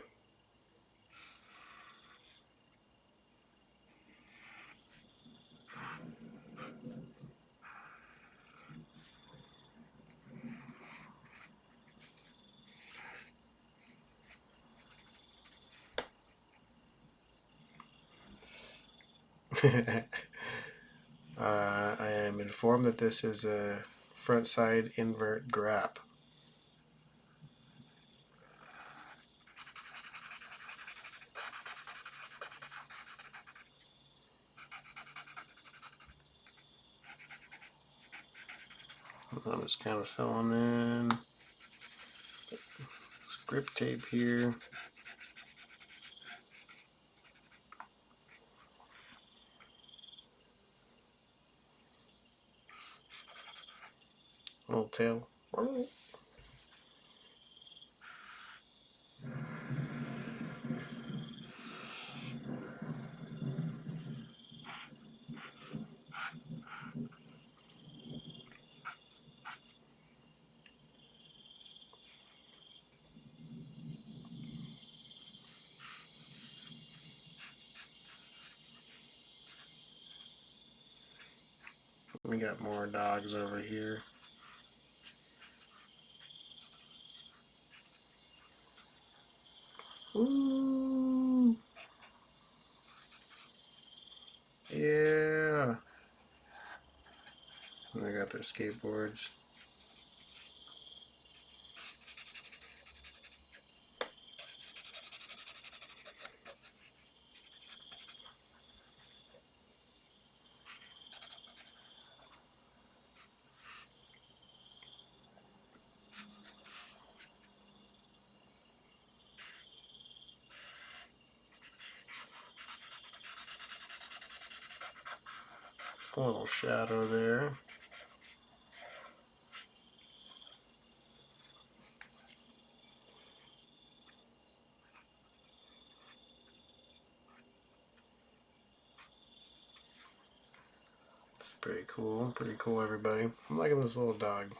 I am informed that this is a front side invert grab. I'm just kind of filling in grip tape here. Little tail. We got more dogs over here. Ooh. Yeah. And they got their skateboards. A little shadow there. It's pretty cool, everybody. I'm liking this little dog.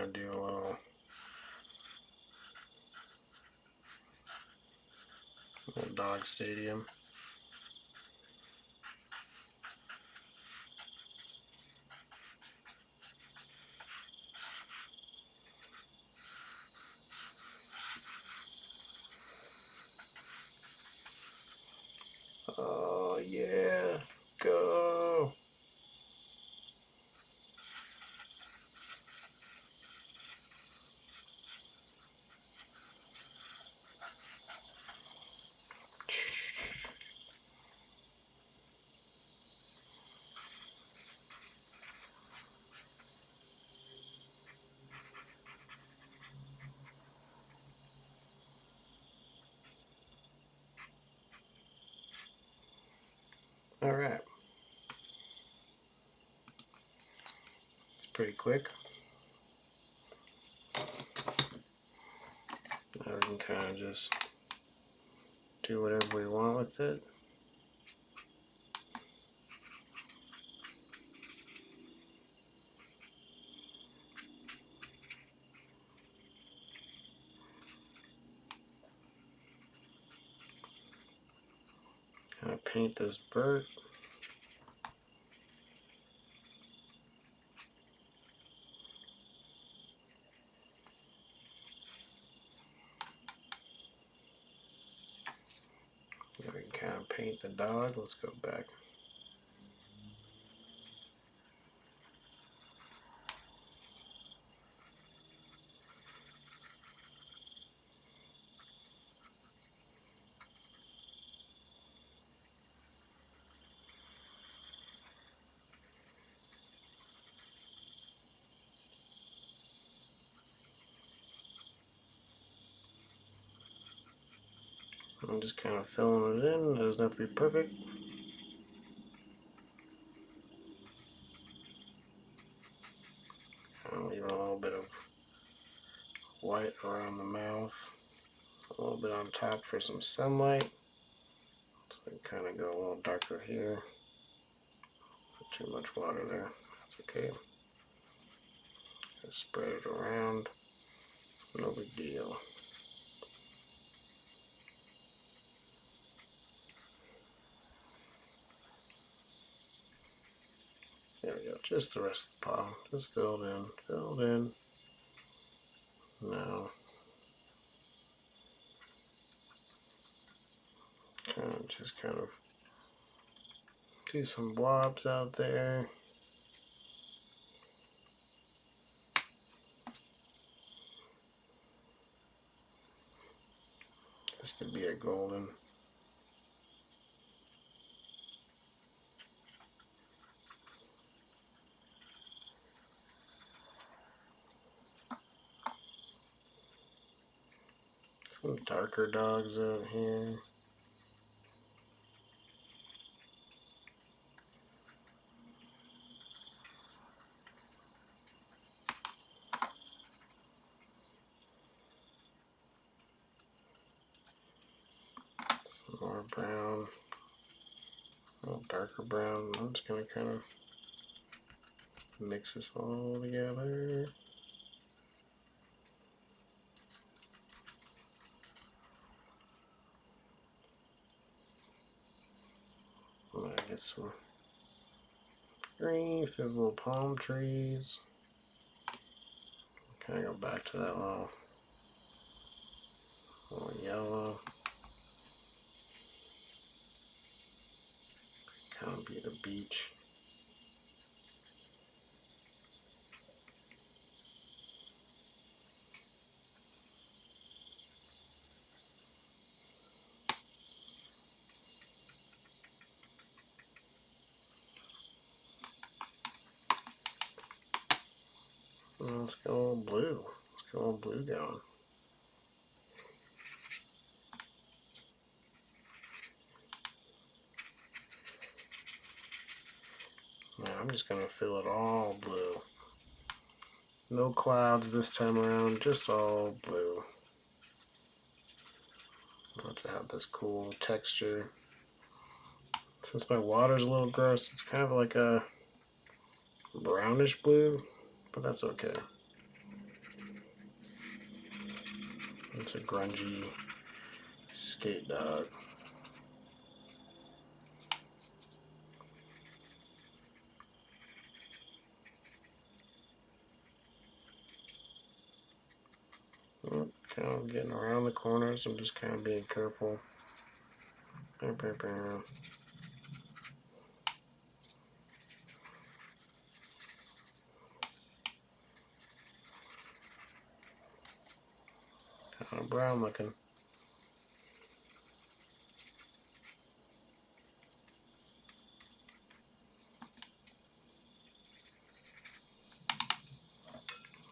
kind of do a little dog stadium. Oh yeah, go! All right, it's pretty quick. Now we can kind of just do whatever we want with it. Kind of paint this vert. We can kind of paint the dog. Let's go back. I'm just kind of filling it in. It doesn't have to be perfect. I'm leaving a little bit of white around the mouth, a little bit on top for some sunlight. So we kind of go a little darker here. Not too much water there. That's okay. Just spread it around. No big deal. There we go. Just the rest of the paw. Just filled in. Filled in. Now, kind of do some blobs out there. This could be a golden. Some darker dogs out here. Some more brown. A little darker brown. I'm just going to kind of mix this all together. I get some green for those little palm trees. Kind of go back to that little yellow. Kind of be the beach. Let's go all blue. Let's go all blue going. Now I'm just going to fill it all blue. No clouds this time around, just all blue. I want to have this cool texture. Since my water's a little gross, it's kind of like a brownish blue, but that's okay. It's a grungy skate dog. Kind of getting around the corners. I'm just kind of being careful. Kind of brown looking.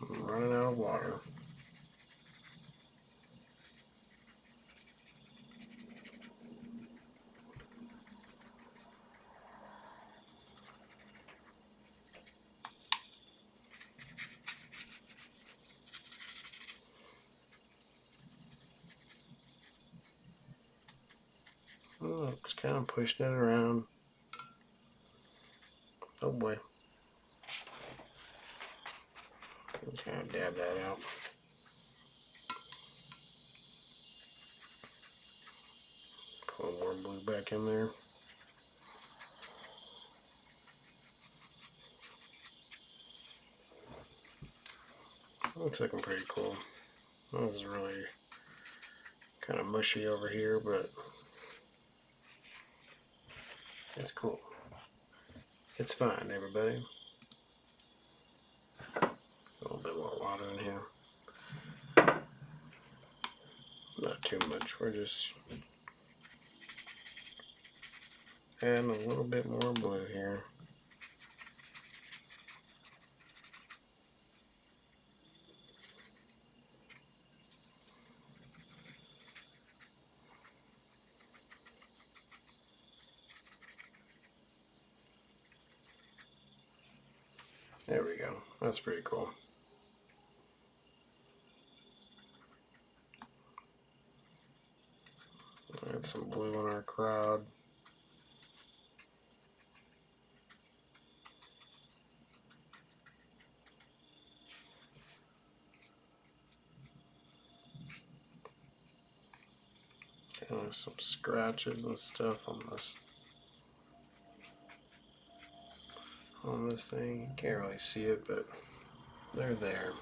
I'm running out of water. Oh, just kind of pushing it around. Oh boy. Just kind of dab that out. Pull more blue back in there. That's looking pretty cool. This is really kind of mushy over here, but it's cool. It's fine, everybody. A little bit more water in here. Not too much. We're just adding a little bit more blue here. There we go. That's pretty cool. Add some blue in our crowd. Kind of some scratches and stuff on this thing. You can't really see it, but they're there.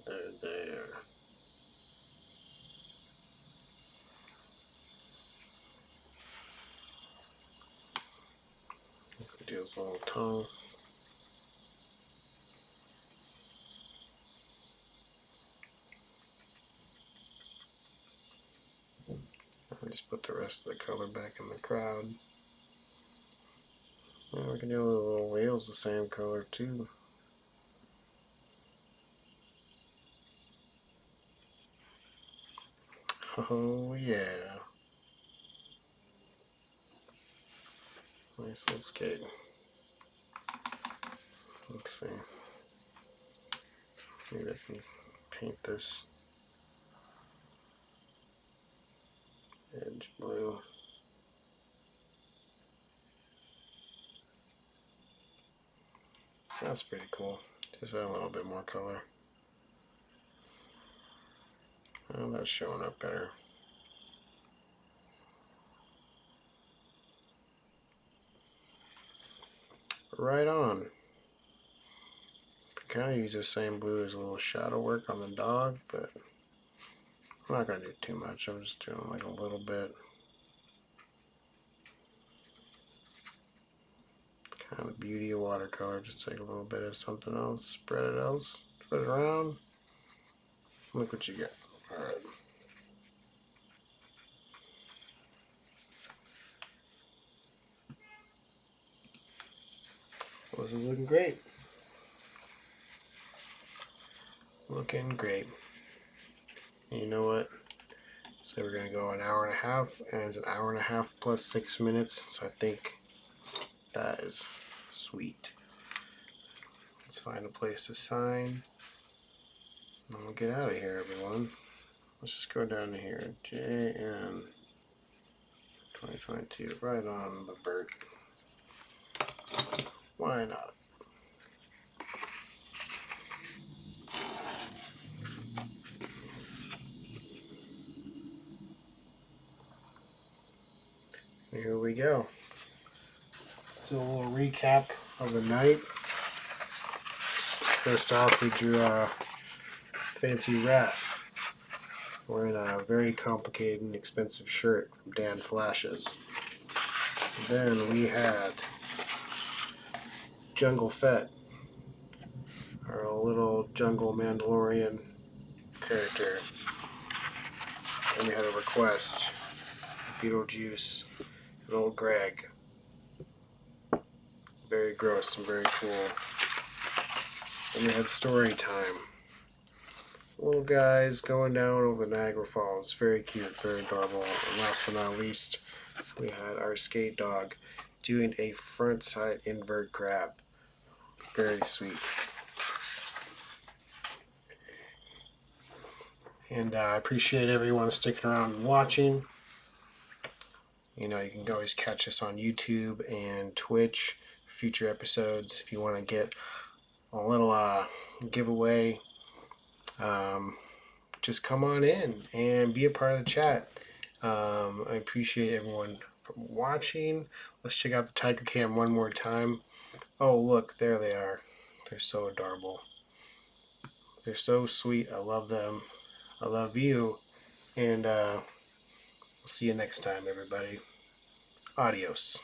They're there. Do his little tongue. I'll just put the rest of the color back in the crowd. And we can do the little wheels the same color too. Oh yeah. Nice little skate. Let's see. Maybe I can paint this edge blue. That's pretty cool. Just add a little bit more color. Oh, that's showing up better. Right on. Kind of use the same blue as a little shadow work on the dog, but I'm not going to do too much. I'm just doing like a little bit. Kind of the beauty of watercolor. Just take a little bit of something else, spread it around. Look what you get. Alright. Well, this is looking great. Looking great. And you know what? So we're going to go an hour and a half, and it's an hour and a half plus 6 minutes. So I think that is sweet. Let's find a place to sign. And we'll get out of here, everyone. Let's just go down to here. JN 2022. Right on the bird. Why not? Here we go. So a little recap of the night. First off, we drew a fancy rat wearing a very complicated and expensive shirt from Dan Flashes. Then we had Jungle Fett, our little jungle Mandalorian character. And we had a request, Beetlejuice and old Greg. Very gross and very cool. And we had story time. Little guys going down over the Niagara Falls. Very cute, very adorable. And last but not least, we had our skate dog doing a front side invert grab. Very sweet. And I appreciate everyone sticking around and watching. You know, you can always catch us on YouTube and Twitch for future episodes. If you want to get a little giveaway, just come on in and be a part of the chat. I appreciate everyone for watching. Let's check out the Tiger Cam one more time. Oh, look, there they are. They're so adorable. They're so sweet. I love them. I love you. And we'll see you next time, everybody. Adios.